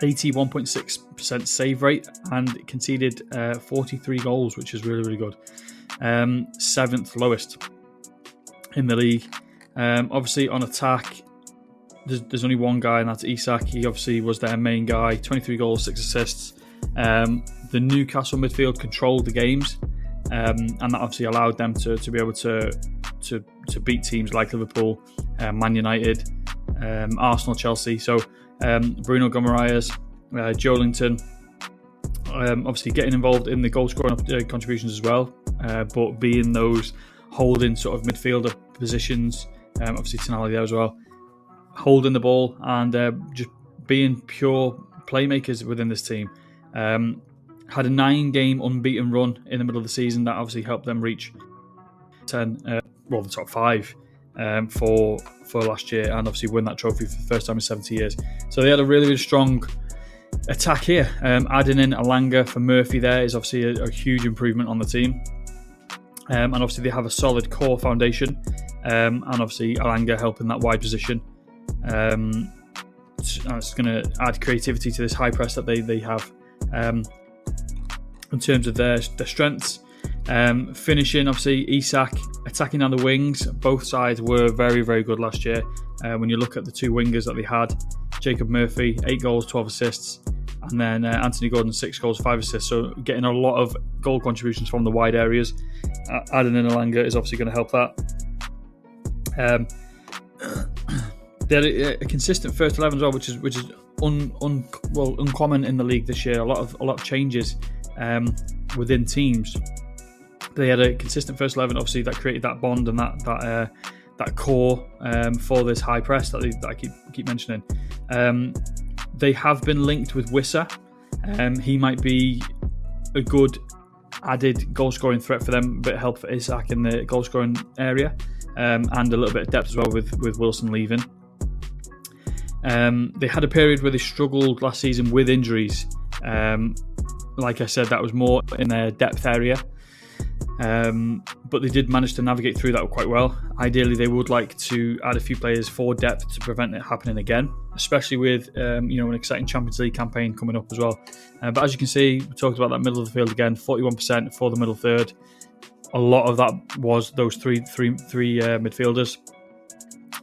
81.6% save rate and conceded 43 goals, which is really, really good. 7th lowest in the league. Obviously on attack, there's only one guy, and that's Isak. He obviously was their main guy. 23 goals, 6 assists. The Newcastle midfield controlled the games, and that obviously allowed them to be able to beat teams like Liverpool, Man United, Arsenal, Chelsea. So Bruno Guimaraes, Joelinton, obviously getting involved in the goal scoring contributions as well, but being those holding sort of midfielder positions. Obviously Tonali there as well, holding the ball and just being pure playmakers within this team. Had a 9-game unbeaten run in the middle of the season. That obviously helped them reach the top 5 for last year, and obviously win that trophy for the first time in 70 years. So they had a really, really strong attack here. Adding in Alanga for Murphy there is obviously a huge improvement on the team. And obviously they have a solid core foundation, and obviously Alanga helping that wide position. It's going to add creativity to this high press that they have. In terms of their strengths, finishing, obviously Isak attacking down the wings. Both sides were very, very good last year. When you look at the 2 wingers that they had, Jacob Murphy, 8 goals, 12 assists, and then Anthony Gordon, 6 goals, 5 assists. So getting a lot of goal contributions from the wide areas. Adding in Alanga is obviously going to help that. They had a consistent first 11 as well, which is uncommon in the league this year. A lot of changes within teams. They had a consistent first 11, obviously that created that bond and that core for this high press that I keep mentioning. They have been linked with Wissa. He might be a good added goal scoring threat for them, a bit of help for Isak in the goal scoring area, and a little bit of depth as well with Wilson leaving. They had a period where they struggled last season with injuries. Like I said, that was more in their depth area. But they did manage to navigate through that quite well. Ideally, they would like to add a few players for depth to prevent it happening again, especially with an exciting Champions League campaign coming up as well. But as you can see, we talked about that middle of the field again, 41% for the middle third. A lot of that was those three midfielders.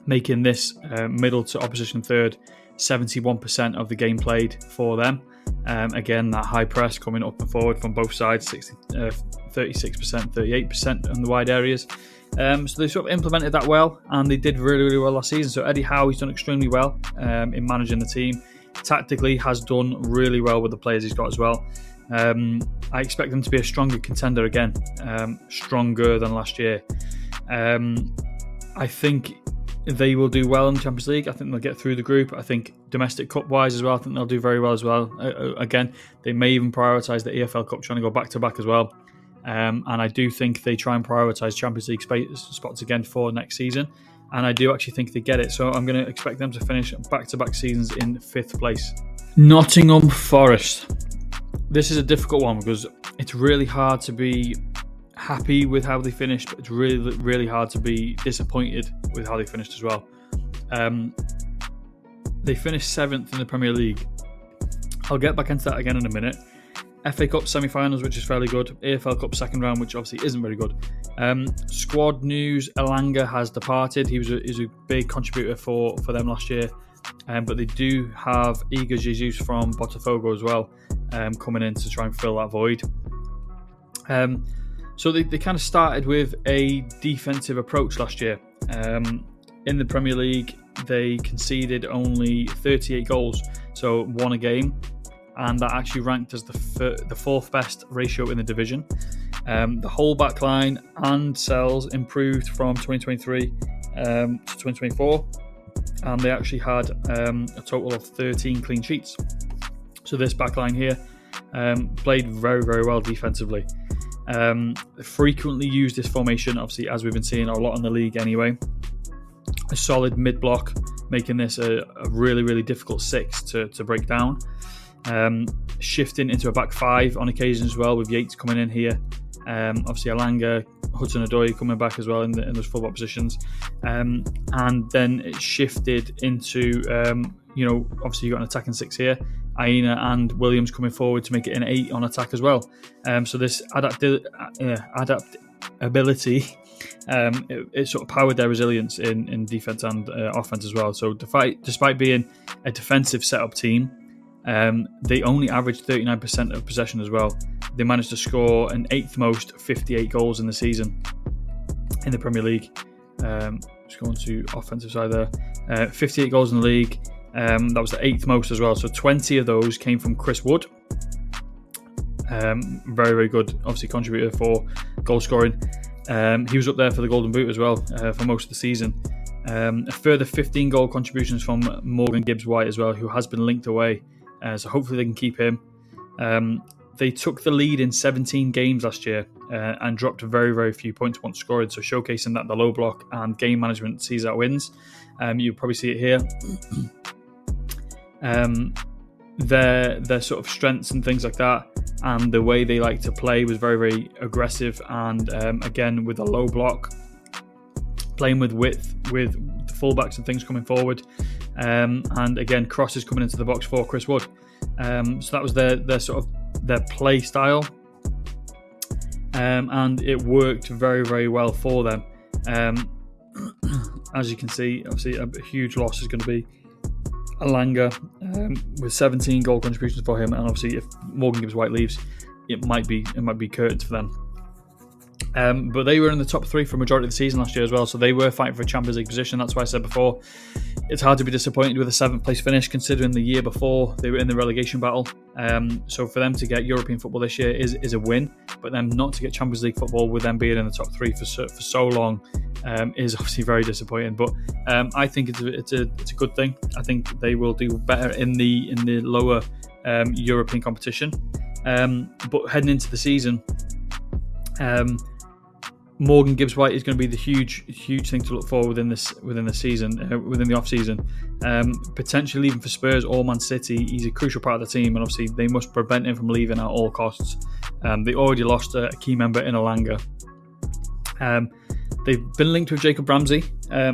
making this middle to opposition third 71% of the game played for them. Again, that high press coming up and forward from both sides, 36%, 38% in the wide areas. So they sort of implemented that well, and they did really, really well last season. So Eddie Howe, he's done extremely well in managing the team. Tactically, has done really well with the players he's got as well. I expect them to be a stronger contender again, stronger than last year. I think they will do well in the Champions League. I think they'll get through the group. I think domestic cup-wise as well, I think they'll do very well as well. Again, they may even prioritise the EFL Cup, trying to go back-to-back as well. And I do think they try and prioritise Champions League spots again for next season. And I do actually think they get it. So I'm going to expect them to finish back-to-back seasons in 5th place. Nottingham Forest. This is a difficult one because it's really hard to be happy with how they finished, but it's really, really hard to be disappointed with how they finished as well. They finished 7th in the Premier League. I'll get back into that again in a minute. FA Cup semi-finals, which is fairly good. AFL Cup second round, which obviously isn't very good. Squad news: Elanga has departed. He was a big contributor for them last year, but they do have Igor Jesus from Botafogo as well coming in to try and fill that void. So they kind of started with a defensive approach last year. In the Premier League, they conceded only 38 goals, so won a game. And that actually ranked as the 4th best ratio in the division. The whole back line and cells improved from 2023 to 2024, and they actually had a total of 13 clean sheets. So this back line here played very, very well defensively. Frequently used this formation, obviously, as we've been seeing a lot in the league anyway. A solid mid-block, making this a really, really difficult 6 to break down. Shifting into a back 5 on occasion as well, with Yates coming in here. Obviously Elanga, Hudson-Odoi coming back as well in those full-back positions. And then it shifted into, obviously you've got an attacking 6 here. Aina and Williams coming forward to make it an 8 on attack as well. So this adaptability, it sort of powered their resilience in defence and offence as well. So despite being a defensive set-up team, they only averaged 39% of possession as well. They managed to score an 8th most, 58 goals in the season in the Premier League. Just going to offensive side there. 58 goals in the league. That was the 8th most as well. So 20 of those came from Chris Wood. Very, very good, obviously, contributor for goal scoring. He was up there for the Golden Boot as well for most of the season. A further 15 goal contributions from Morgan Gibbs-White as well, who has been linked away. So hopefully they can keep him. They took the lead in 17 games last year and dropped very, very few points once scored. So showcasing that the low block and game management sees out wins. You'll probably see it here. Their sort of strengths and things like that, and the way they like to play was very, very aggressive. And again, with a low block, playing with width, with the fullbacks and things coming forward. And again, crosses coming into the box for Chris Wood. So that was their sort of their play style, and it worked very, very well for them. As you can see, obviously a huge loss is going to be Elanga, with 17 goal contributions for him, and obviously if Morgan Gibbs-White leaves, it might be curtains for them. But they were in the top 3 for a majority of the season last year as well, so they were fighting for a Champions League position. That's why I said before, it's hard to be disappointed with a 7th place finish, considering the year before they were in the relegation battle. So for them to get European football this year is a win, but them not to get Champions League football with them being in the top 3 for so long is obviously very disappointing. But I think it's a good thing. I think they will do better in the lower European competition. But heading into the season, Morgan Gibbs-White is going to be the huge thing to look for within the season, within the off season. Potentially even for Spurs or Man City, he's a crucial part of the team, and obviously they must prevent him from leaving at all costs. They already lost a key member in Elanga. They've been linked with Jacob Ramsey.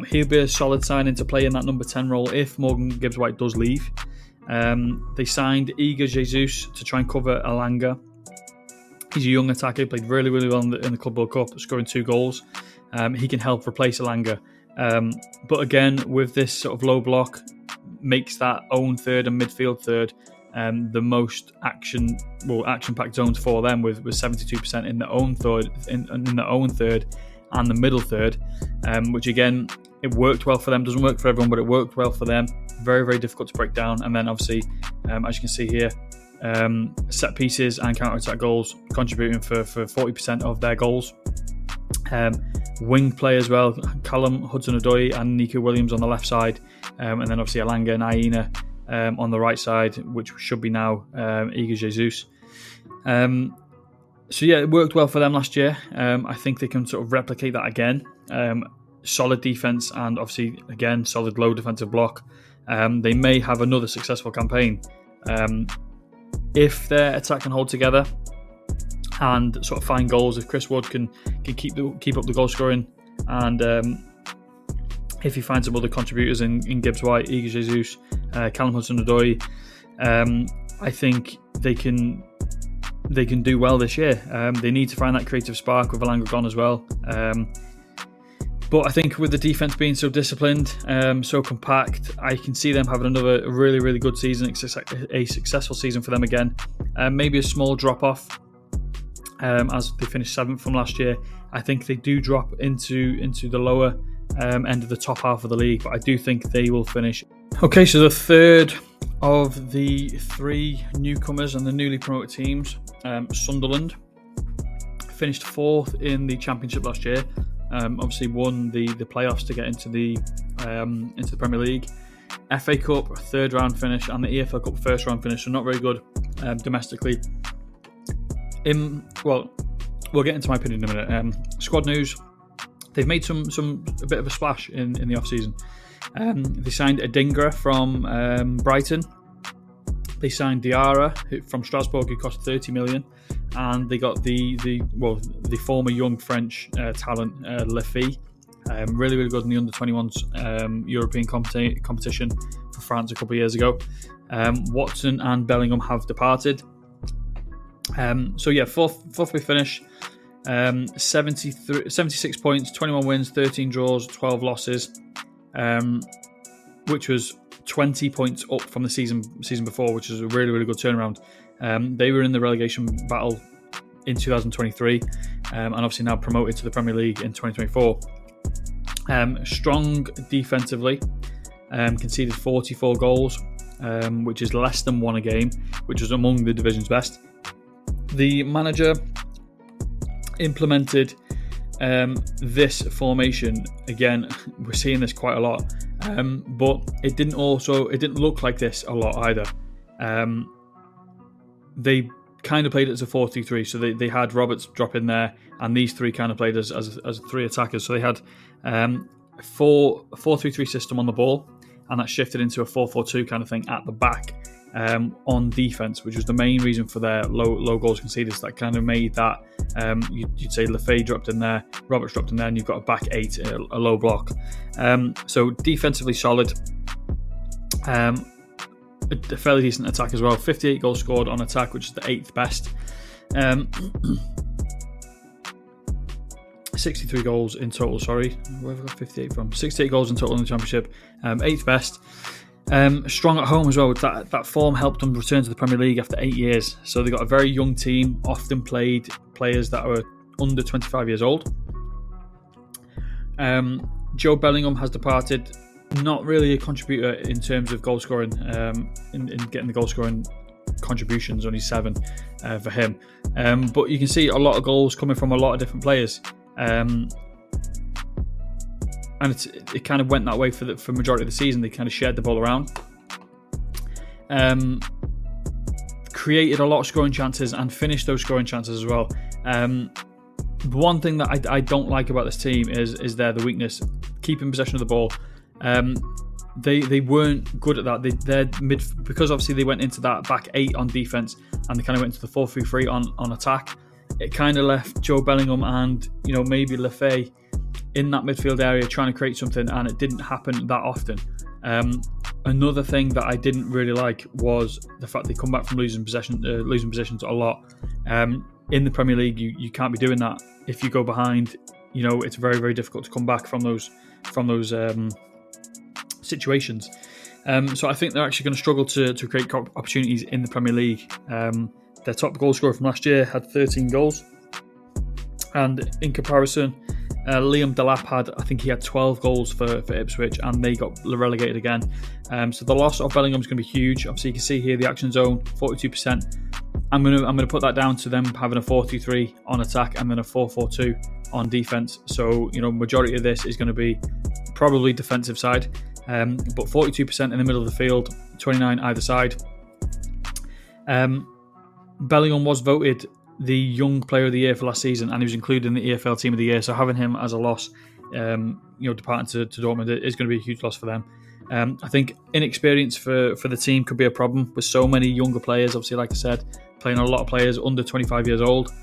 He'll be a solid signing to play in that number 10 role if Morgan Gibbs-White does leave. They signed Igor Jesus to try and cover Elanga. He's a young attacker, played really, really well in the Club World Cup, scoring 2 goals. He can help replace Elanga. But again, with this sort of low block, makes that own third and midfield third the most action-packed zones for them, with 72% in the own third, in the own third and the middle third, which again, it worked well for them. Doesn't work for everyone, but it worked well for them. Very, very difficult to break down. And then obviously, as you can see here, set pieces and counter-attack goals contributing for 40% of their goals. Wing play as well, Callum Hudson-Odoi and Nico Williams on the left side, and then obviously Alanga and Aina on the right side, which should be now Igor Jesus. So yeah, it worked well for them last year. I think they can sort of replicate that again. Solid defence and obviously, again, solid low defensive block. They may have another successful campaign. If their attack can hold together and sort of find goals, if Chris Wood can keep up the goal scoring, and if he finds some other contributors in Gibbs White, Igor Jesus, Callum Hudson-Odoi, I think they can do well this year. They need to find that creative spark with Alanga gone as well. But I think with the defence being so disciplined, so compact, I can see them having another really, really good season, a successful season for them again. Maybe a small drop-off as they finished 7th from last year. I think they do drop into the lower end of the top half of the league, but I do think they will finish. Okay, so the third of the 3 newcomers and the newly promoted teams, Sunderland, finished 4th in the Championship last year. Obviously won the playoffs to get into the Premier League. FA Cup 3rd round finish and the EFL Cup 1st round finish, so not very good domestically. We'll get into my opinion in a minute. Squad news: they've made a bit of a splash in the off season. They signed Adingra from Brighton. They signed Diarra from Strasbourg, who cost 30 million, and they got the former young French talent Lefebvre, really, really good in the under-21s European competition for France a couple of years ago. Watson and Bellingham have departed. Fourth we finish. 76 points, 21 wins, 13 draws, 12 losses, which was 20 points up from the season before, which is a really, really good turnaround. They were in the relegation battle in 2023 and obviously now promoted to the Premier League in 2024. Strong defensively, conceded 44 goals, which is less than 1 a game, which was among the division's best. The manager implemented this formation. Again, we're seeing this quite a lot, but it didn't look like this a lot either. They kind of played it as a 4-2-3, so they had Roberts drop in there, and these 3 kind of played as 3 attackers. So they had 4-3-3 system on the ball, and that shifted into a 4-4-2 kind of thing at the back. On defence, which was the main reason for their low goals conceded. So that kind of made that you'd say Lefebvre dropped in there, Roberts dropped in there, and you've got a back 8, a low block. So defensively solid, a fairly decent attack as well. 58 goals scored on attack, which is the 8th best. 63 goals in total. Sorry, where have I got 58 from? 68 goals in total in the Championship, 8th best. Strong at home as well. That form helped them return to the Premier League after 8 years. So they got a very young team, often played players that were under 25 years old. Joe Bellingham has departed. Not really a contributor in terms of goal scoring, in getting the goal scoring contributions, only 7 for him. But you can see a lot of goals coming from a lot of different players. And it kind of went that way for majority of the season. They kind of shared the ball around, created a lot of scoring chances and finished those scoring chances as well. The one thing that I don't like about this team is the weakness, keeping possession of the ball. They weren't good at that. They're mid, because obviously they went into that back 8 on defense and they kind of went to the 4-3-3 on attack. It kind of left Joe Bellingham and maybe Lefebvre in that midfield area trying to create something, and it didn't happen that often. Another thing that I didn't really like was the fact they come back from losing possessions a lot. In the Premier League, you can't be doing that. If you go behind, it's very, very difficult to come back from those situations. So I think they're actually going to struggle to create opportunities in the Premier League. Their top goal scorer from last year had 13 goals, and in comparison, Liam Delap he had 12 goals for Ipswich, and they got relegated again. So the loss of Bellingham is going to be huge. Obviously, you can see here the action zone, 42%. I'm gonna put that down to them having a 4-2-3 on attack and then a 4-4-2 on defense. So majority of this is going to be probably defensive side, but 42% in the middle of the field, 29 either side. Bellingham was voted the Young Player of the Year for last season, and he was included in the EFL Team of the Year. So having him as a loss, departing to Dortmund is going to be a huge loss for them. I think inexperience for the team could be a problem with so many younger players. Obviously, like I said, playing a lot of players under 25 years old.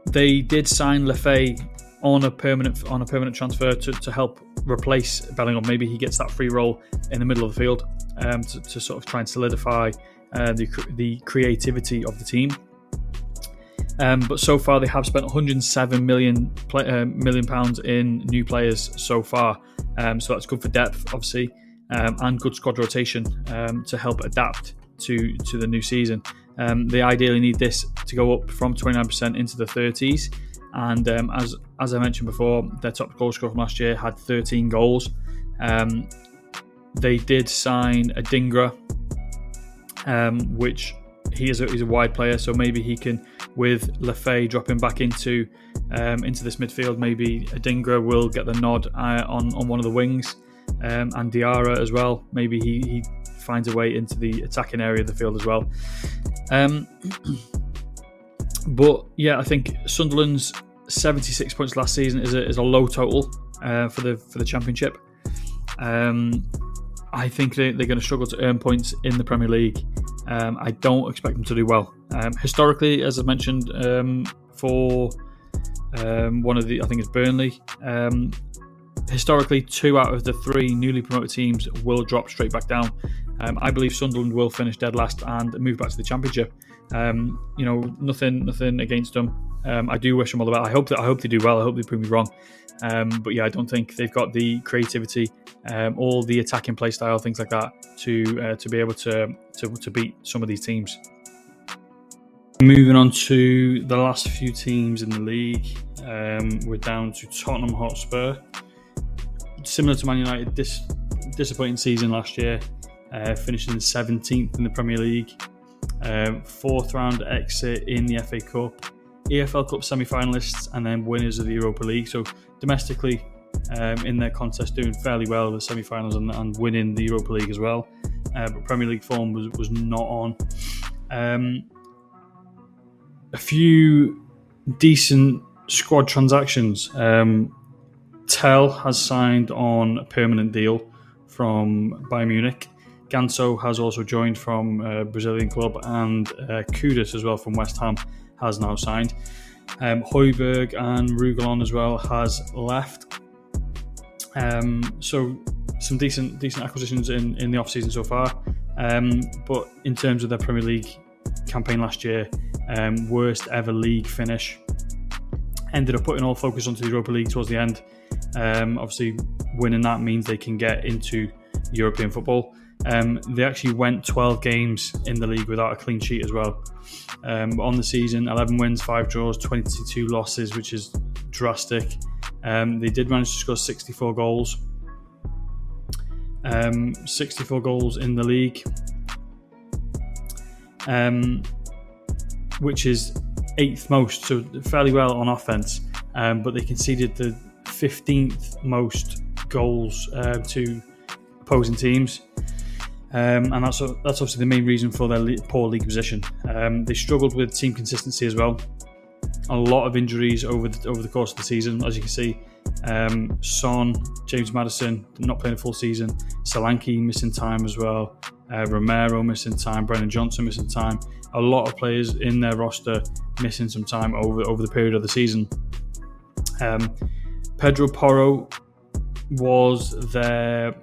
They did sign Lefay on a permanent transfer to help replace Bellingham. Maybe he gets that free role in the middle of the field to sort of try and solidify the creativity of the team. But so far they have spent 107 million pounds in new players so far. So that's good for depth, obviously, and good squad rotation to help adapt to the new season. They ideally need this to go up from 29% into the 30s. And as I mentioned before, their top goal scorer from last year had 13 goals. They did sign a Dingra, which he's a wide player, so maybe he can, with Lefay dropping back into this midfield, maybe Adingra will get the nod on one of the wings, and Diarra as well. Maybe he finds a way into the attacking area of the field as well. But yeah, I think Sunderland's 76 points last season is a low total for the Championship. I think they're going to struggle to earn points in the Premier League. I don't expect them to do well. Historically, as I mentioned, for one of the, I think it's Burnley, historically 2 out of the 3 newly promoted teams will drop straight back down. I believe Sunderland will finish dead last and move back to the Championship. Nothing against them. I do wish them all the best. I hope they do well. I hope they prove me wrong. But yeah, I don't think they've got the creativity, all the attacking play style, things like that, to be able to beat some of these teams. Moving on to the last few teams in the league, we're down to Tottenham Hotspur. Similar to Man United, disappointing season last year, finishing 17th in the Premier League, 4th round exit in the FA Cup, EFL Cup semi-finalists, and then winners of the Europa League. So domestically, in their contest, doing fairly well with the semi-finals and winning the Europa League as well. But Premier League form was not on. A few decent squad transactions. Tell has signed on a permanent deal from Bayern Munich. Ganso has also joined from a Brazilian club, and Kudus as well from West Ham has now signed. Højbjerg and Rugelon as well has left. So some decent acquisitions in the off-season so far. But in terms of their Premier League campaign last year, worst ever league finish. Ended up putting all focus onto the Europa League towards the end. Obviously, winning that means they can get into European football. They actually went 12 games in the league without a clean sheet as well. On the season, 11 wins, 5 draws, 22 losses, which is drastic. They did manage to score 64 goals. 64 goals in the league, which is 8th most, so fairly well on offense. But they conceded the 15th most goals to opposing teams. And that's obviously the main reason for their poor league position. They struggled with team consistency as well. A lot of injuries over the course of the season, as you can see. Son, James Maddison not playing a full season. Solanke missing time as well. Romero missing time. Brennan Johnson missing time. A lot of players in their roster missing some time over the period of the season. Pedro Porro was their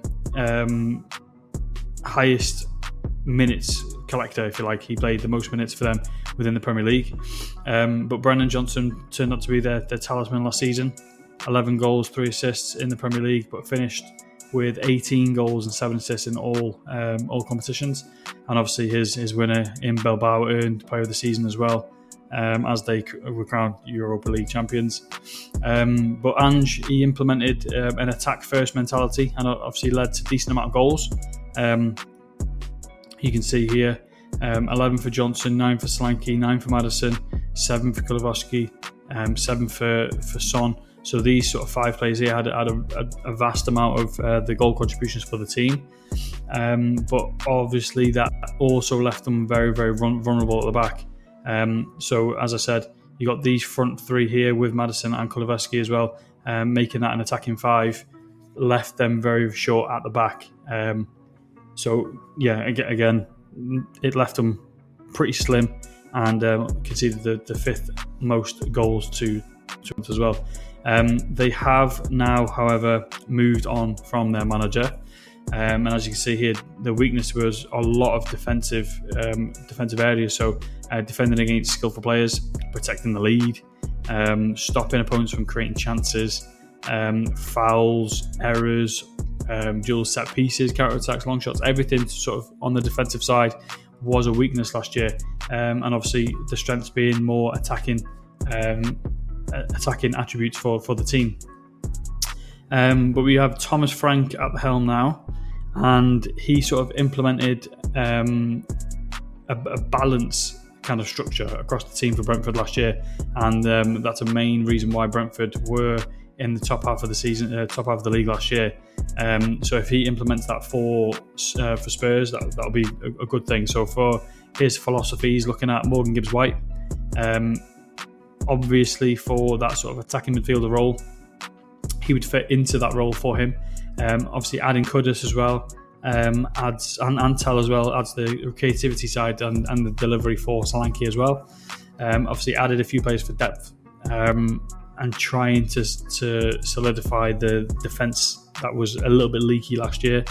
highest minutes collector, if you like. He played the most minutes for them within the Premier League. But Brennan Johnson turned out to be their talisman last season. 11 goals, 3 assists in the Premier League, but finished with 18 goals and 7 assists in all competitions. And obviously his winner in Bilbao earned Player of the Season as well, as they were crowned Europa League champions. But Ange, he implemented an attack-first mentality and obviously led to a decent amount of goals. You can see here, 11 for Johnson, 9 for Solanke, 9 for Maddison, 7 for Kulusevski, 7 for Son. So these sort of 5 players here had a vast amount of the goal contributions for the team. But obviously that also left them very, very vulnerable at the back. So as I said, you got these front 3 here with Maddison and Kulusevski as well, making that an attacking 5, left them very short at the back. So yeah, again, it left them pretty slim and conceded the 5th most goals to as well. They have now, however, moved on from their manager. And as you can see here, the weakness was a lot of defensive areas. So defending against skillful players, protecting the lead, stopping opponents from creating chances, fouls, errors, dual set pieces, counter attacks, long shots, everything sort of on the defensive side was a weakness last year. And obviously the strengths being more attacking attributes for the team. But we have Thomas Frank at the helm now, and he sort of implemented a balance kind of structure across the team for Brentford last year, and that's a main reason why Brentford were in the top half of the season, top half of the league last year. So if he implements that for Spurs, that'll be a good thing. So for his philosophy, he's looking at Morgan Gibbs-White. Obviously, for that sort of attacking midfielder role, he would fit into that role for him. Obviously, adding Kudus as well adds, and Antal as well, adds the creativity side and the delivery for Solanke as well. Obviously, added a few players for depth and trying to solidify the defence that was a little bit leaky last year.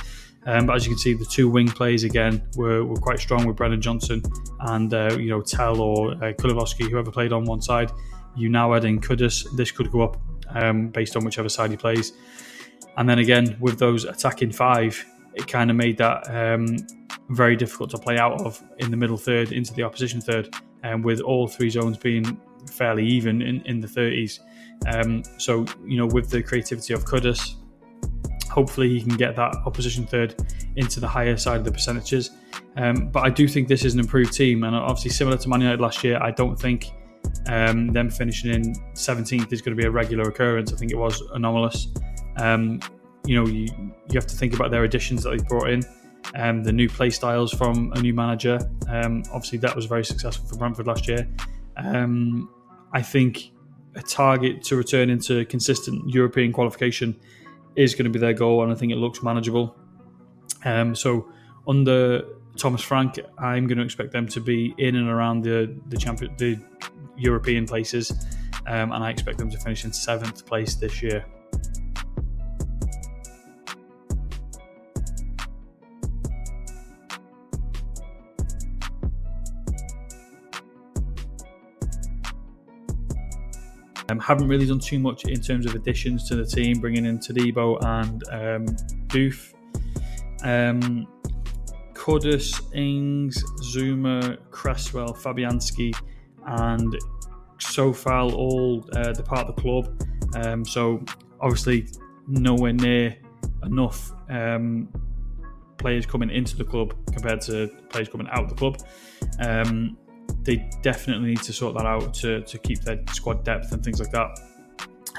But as you can see, the 2 wing plays again were quite strong with Brennan Johnson and Tell or Kulusevski, whoever played on one side. You now add in Kudus. This could go up based on whichever side he plays. And then again, with those attacking 5, it kind of made that very difficult to play out of in the middle third into the opposition third, with all 3 zones being fairly even in the 30s. So, with the creativity of Kudus, hopefully he can get that opposition third into the higher side of the percentages. But I do think this is an improved team, and obviously similar to Man United last year, I don't think them finishing in 17th is going to be a regular occurrence. I think it was anomalous. You have to think about their additions that they've brought in, the new play styles from a new manager. Obviously that was very successful for Brentford last year. I think a target to return into consistent European qualification is going to be their goal, and I think it looks manageable. So under Thomas Frank, I'm going to expect them to be in and around the European places, and I expect them to finish in 7th place this year. Haven't really done too much in terms of additions to the team, bringing in Todibo and Doof. Kudus, Ings, Zuma, Cresswell, Fabianski and Sofal all depart the club. So obviously nowhere near enough players coming into the club compared to players coming out of the club. They definitely need to sort that out to keep their squad depth and things like that.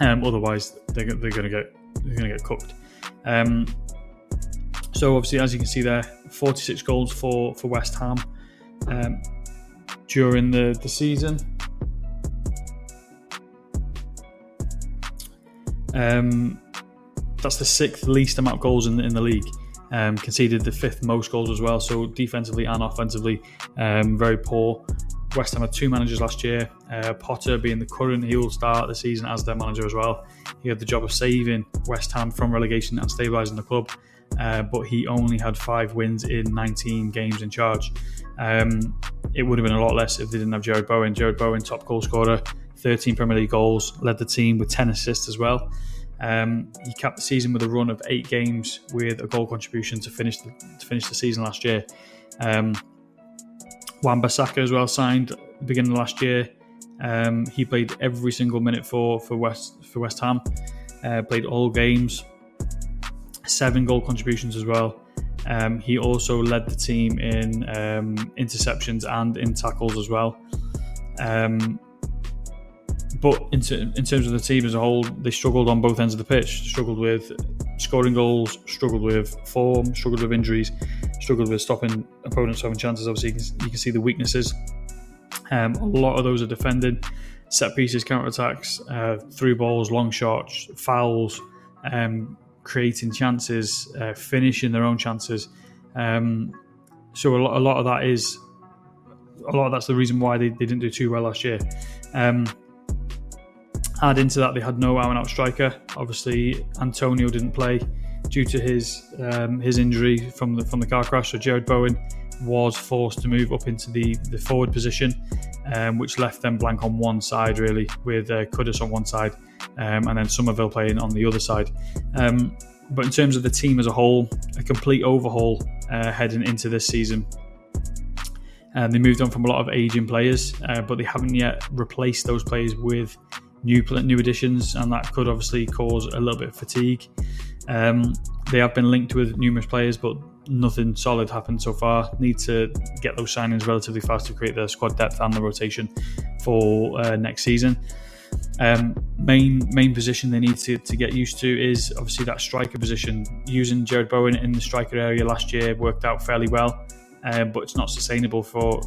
Otherwise, they're going to get cooked. So obviously, as you can see there, 46 goals for West Ham during the season. That's the 6th least amount of goals in the league. Conceded the 5th most goals as well. So defensively and offensively, very poor. West Ham had 2 managers last year. Potter being the current, he will start the season as their manager as well. He had the job of saving West Ham from relegation and stabilising the club, but he only had 5 wins in 19 games in charge. It would have been a lot less if they didn't have Jared Bowen. Jared Bowen, top goal scorer, 13 Premier League goals, led the team with 10 assists as well. He capped the season with a run of 8 games with a goal contribution to finish the season last year. Wan-Bissaka as well signed at the beginning of last year. He played every single minute for West Ham. Played all games, 7 goal contributions as well. He also led the team in interceptions and in tackles as well. But in terms of the team as a whole, they struggled on both ends of the pitch. Struggled with scoring goals, struggled with form, struggled with injuries, struggled with stopping opponents having chances. Obviously, you can see the weaknesses. A lot of those are defending, set pieces, counter-attacks, through balls, long shots, fouls, creating chances, finishing their own chances. So a lot of that's the reason why they didn't do too well last year. Add into that, they had no out-and-out striker. Obviously, Antonio didn't play due to his injury from the car crash. So Jared Bowen was forced to move up into the forward position, which left them blank on one side, really, with Kudus on one side, and then Somerville playing on the other side. But in terms of the team as a whole, a complete overhaul heading into this season. They moved on from a lot of aging players, but they haven't yet replaced those players with new additions, and that could obviously cause a little bit of fatigue. They have been linked with numerous players, but nothing solid happened so far. Need to get those signings relatively fast to create the squad depth and the rotation for next season. Main position they need to get used to is obviously that striker position. Using Jared Bowen in the striker area last year worked out fairly well, but it's not sustainable for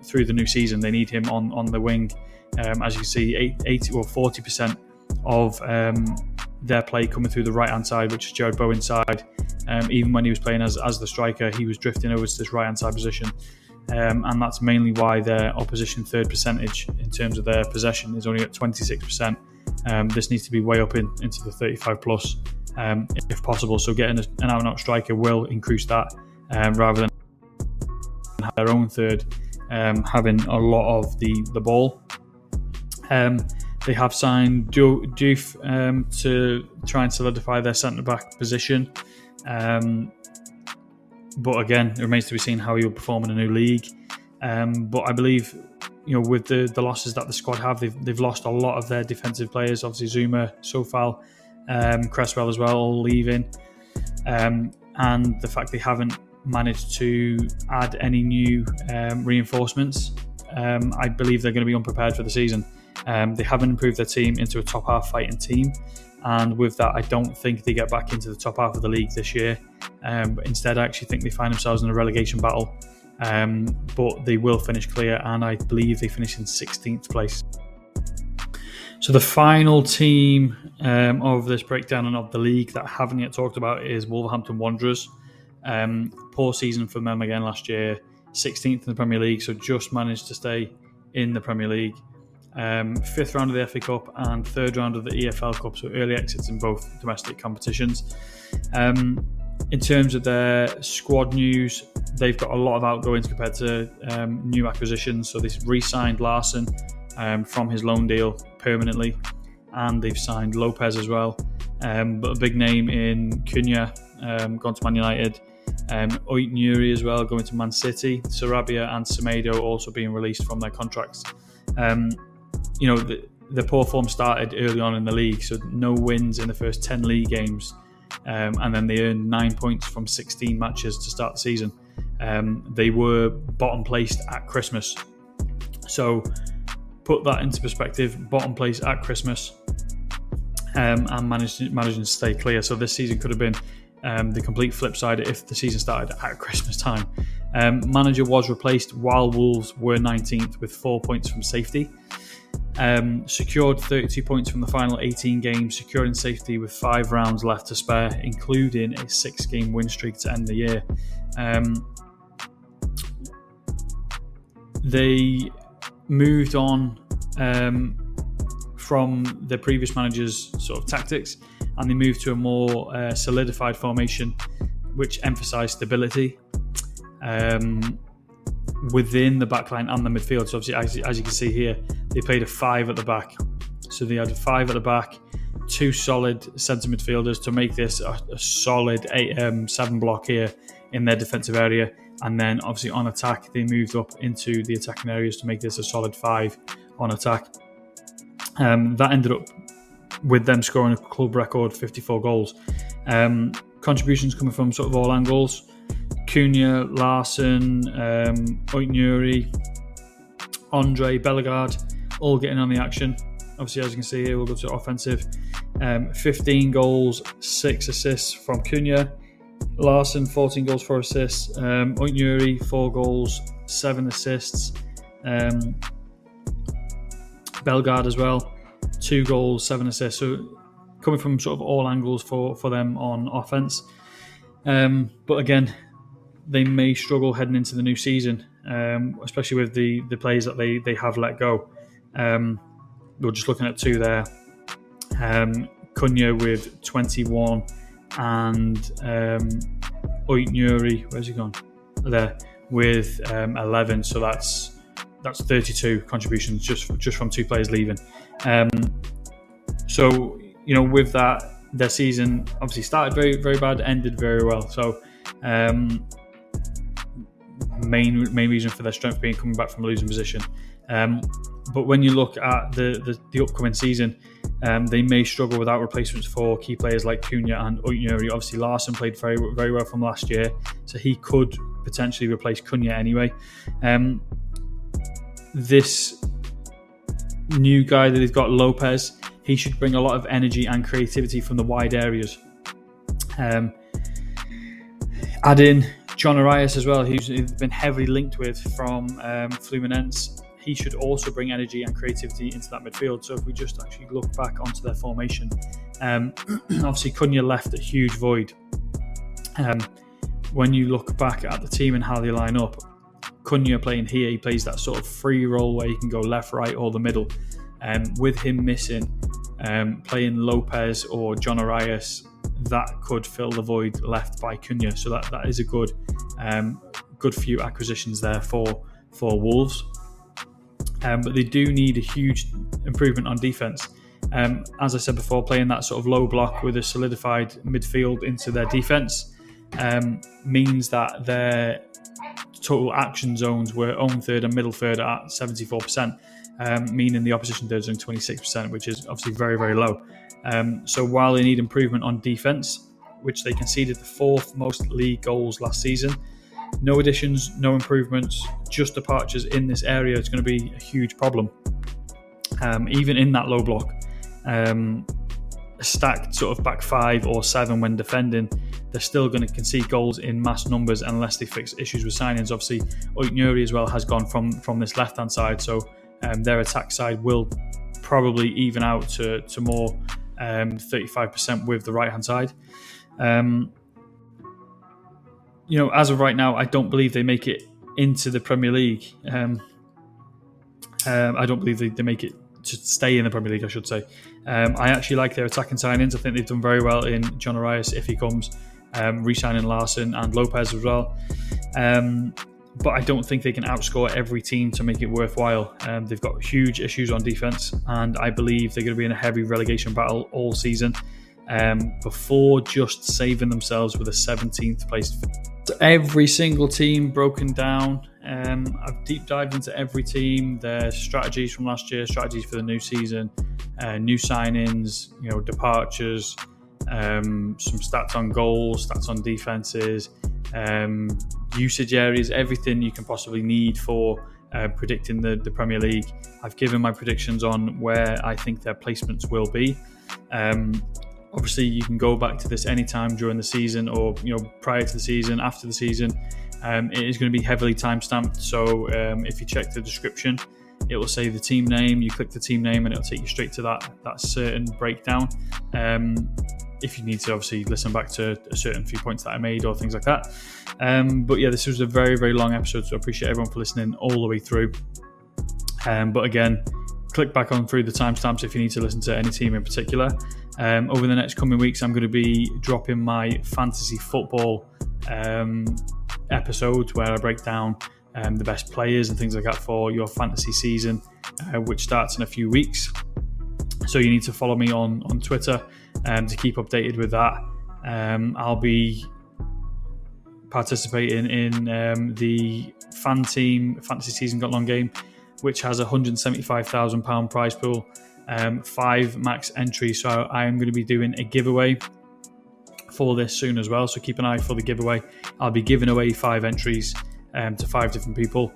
through the new season. They need him on the wing. As you can see, 40% of their play coming through the right hand side, which is Jared Bowen's side. Even when he was playing as the striker, he was drifting over to this right hand side position. And that's mainly why their opposition third percentage in terms of their possession is only at 26%. This needs to be way up into the 35 plus if possible. So getting an out-and-out striker will increase that rather than have their own third having a lot of the ball. They have signed Diouf to try and solidify their centre-back position. But again, it remains to be seen how he will perform in a new league. But I believe, with the losses that the squad have, they've lost a lot of their defensive players. Obviously, Zuma, Sofal, Cresswell as well, all leaving. And the fact they haven't managed to add any new reinforcements, I believe they're going to be unprepared for the season. They haven't improved their team into a top half fighting team, and with that I don't think they get back into the top half of the league this year. But instead I actually think they find themselves in a relegation battle, but they will finish clear, and I believe they finish in 16th place. So the final team of this breakdown and of the league that I haven't yet talked about is Wolverhampton Wanderers. Poor season for them again last year, 16th in the Premier League, so just managed to stay in the Premier League. 5th round of the FA Cup and 3rd round of the EFL Cup, so early exits in both domestic competitions. In terms of their squad news, they've got a lot of outgoings compared to new acquisitions. So they've re-signed Larson from his loan deal permanently, and they've signed Lopez as well. But a big name in Cunha, gone to Man United. Oit Nuri as well, going to Man City. Sarabia and Semedo also being released from their contracts. The poor form started early on in the league, so no wins in the first 10 league games, and then they earned 9 points from 16 matches to start the season. They were bottom placed at Christmas, so put that into perspective. Bottom place at Christmas, and managing to stay clear. So this season could have been the complete flip side if the season started at Christmas time. Manager was replaced while Wolves were 19th with 4 points from safety. Secured 32 points from the final 18 games, securing safety with 5 rounds left to spare, including a 6-game win streak to end the year. They moved on from the previous manager's sort of tactics, and they moved to a more solidified formation which emphasised stability. within the backline and the midfield. So obviously, as you can see here, they played a 5 at the back. So they had a 5 at the back, 2 solid centre midfielders to make this a solid 7 block here in their defensive area. And then obviously on attack, they moved up into the attacking areas to make this a solid 5 on attack. That ended up with them scoring a club record 54 goals. Contributions coming from sort of all angles. Cunha, Larson, Oitnuri, Andre, Bellegarde, all getting on the action. Obviously, as you can see here, we'll go to offensive. 15 goals, 6 assists from Cunha. Larson, 14 goals, 4 assists. Oitnuri, 4 goals, 7 assists. Bellegarde as well, 2 goals, 7 assists. So coming from sort of all angles for them on offense. But again, they may struggle heading into the new season, especially with the players that they have let go. We're just looking at 2 there. Cunha with 21 and Oitnuri, where's he gone? There, with 11. So that's 32 contributions just from 2 players leaving. So, with that, their season obviously started very, very bad, ended very well. So main reason for their strength being coming back from a losing position. But when you look at the upcoming season, they may struggle without replacements for key players like Cunha and Oitnuri. Obviously, Larson played very, very well from last year, so he could potentially replace Cunha anyway. This new guy that they've got, Lopez, he should bring a lot of energy and creativity from the wide areas. Add in John Arias as well, who's been heavily linked with from Fluminense. He should also bring energy and creativity into that midfield. So if we just actually look back onto their formation, obviously Cunha left a huge void. When you look back at the team and how they line up, Cunha playing here, he plays that sort of free role where he can go left, right, or the middle. With him missing, playing Lopez or John Arias, that could fill the void left by Cunha. So that is a good few acquisitions there for Wolves. But they do need a huge improvement on defence. As I said before, playing that sort of low block with a solidified midfield into their defence means that their total action zones were own third and middle third at 74%, meaning the opposition third is only 26%, which is obviously very, very low. So while they need improvement on defence, which they conceded the 4th most league goals last season, no additions, no improvements, just departures in this area, it's going to be a huge problem. Even in that low block, a stacked sort of back 5 or 7 when defending, they're still going to concede goals in mass numbers unless they fix issues with signings. Obviously, Oitnuri as well has gone from this left-hand side, so their attack side will probably even out to more 35% with the right-hand side. As of right now, I don't believe they make it into the Premier League. I don't believe they make it to stay in the Premier League, I should say. I actually like their attacking signings. I think they've done very well in John Arias, if he comes, re-signing Larson and Lopez as well. But I don't think they can outscore every team to make it worthwhile. They've got huge issues on defence, and I believe they're going to be in a heavy relegation battle all season before just saving themselves with a 17th place. Every single team broken down. I've deep dived into every team, their strategies from last year, strategies for the new season, new signings, departures, some stats on goals, stats on defences, usage areas, everything you can possibly need for predicting the Premier League. I've given my predictions on where I think their placements will be. Obviously, you can go back to this anytime during the season or prior to the season, after the season. It is going to be heavily time-stamped, so if you check the description, it will say the team name. You click the team name and it'll take you straight to that certain breakdown. If you need to obviously listen back to a certain few points that I made or things like that. But yeah, this was a very, very long episode, so I appreciate everyone for listening all the way through. But again, click back on through the timestamps if you need to listen to any team in particular. Over the next coming weeks, I'm going to be dropping my fantasy football episodes where I break down the best players and things like that for your fantasy season, which starts in a few weeks. So you need to follow me on Twitter to keep updated with that. I'll be participating in the fan team fantasy season got long game, which has a £175,000 prize pool, 5 max entries. So I am going to be doing a giveaway for this soon as well. So keep an eye for the giveaway. I'll be giving away 5 entries to 5 different people.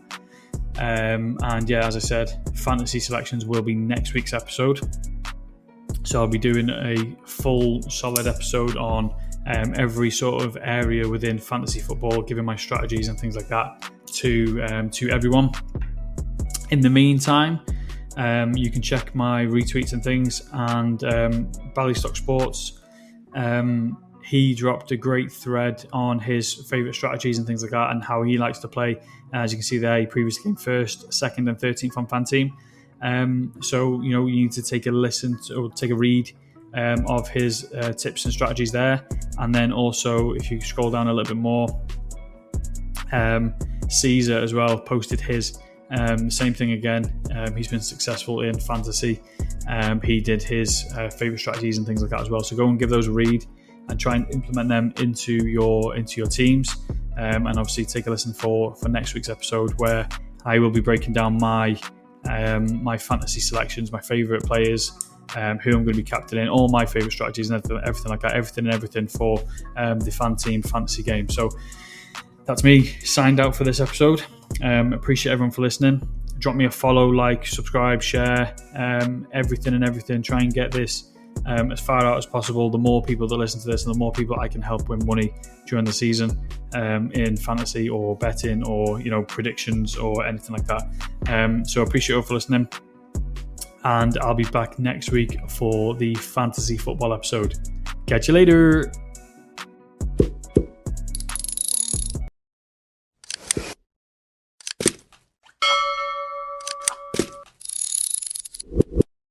And yeah, as I said, fantasy selections will be next week's episode. So I'll be doing a full solid episode on every sort of area within fantasy football, giving my strategies and things like that to everyone. In the meantime, you can check my retweets and things, and Ballystock Sports, he dropped a great thread on his favourite strategies and things like that and how he likes to play. As you can see there, he previously came 1st, 2nd and 13th on Fan Team. So, you need to take a listen or take a read of his tips and strategies there. And then also, if you scroll down a little bit more, Caesar as well posted his same thing again. He's been successful in fantasy. He did his favourite strategies and things like that as well. So go and give those a read and try and implement them into your teams. And obviously take a listen for next week's episode, where I will be breaking down my fantasy selections, my favourite players, who I'm going to be captaining, all my favourite strategies and everything like that, everything for the fan team fantasy game. So that's me signed out for this episode. Appreciate everyone for listening. Drop me a follow, like, subscribe, share, everything. Try and get this as far out as possible. The more people that listen to this, and the more people I can help win money during the season in fantasy or betting or predictions or anything like that. So I appreciate you all for listening, and I'll be back next week for the fantasy football episode. Catch you later.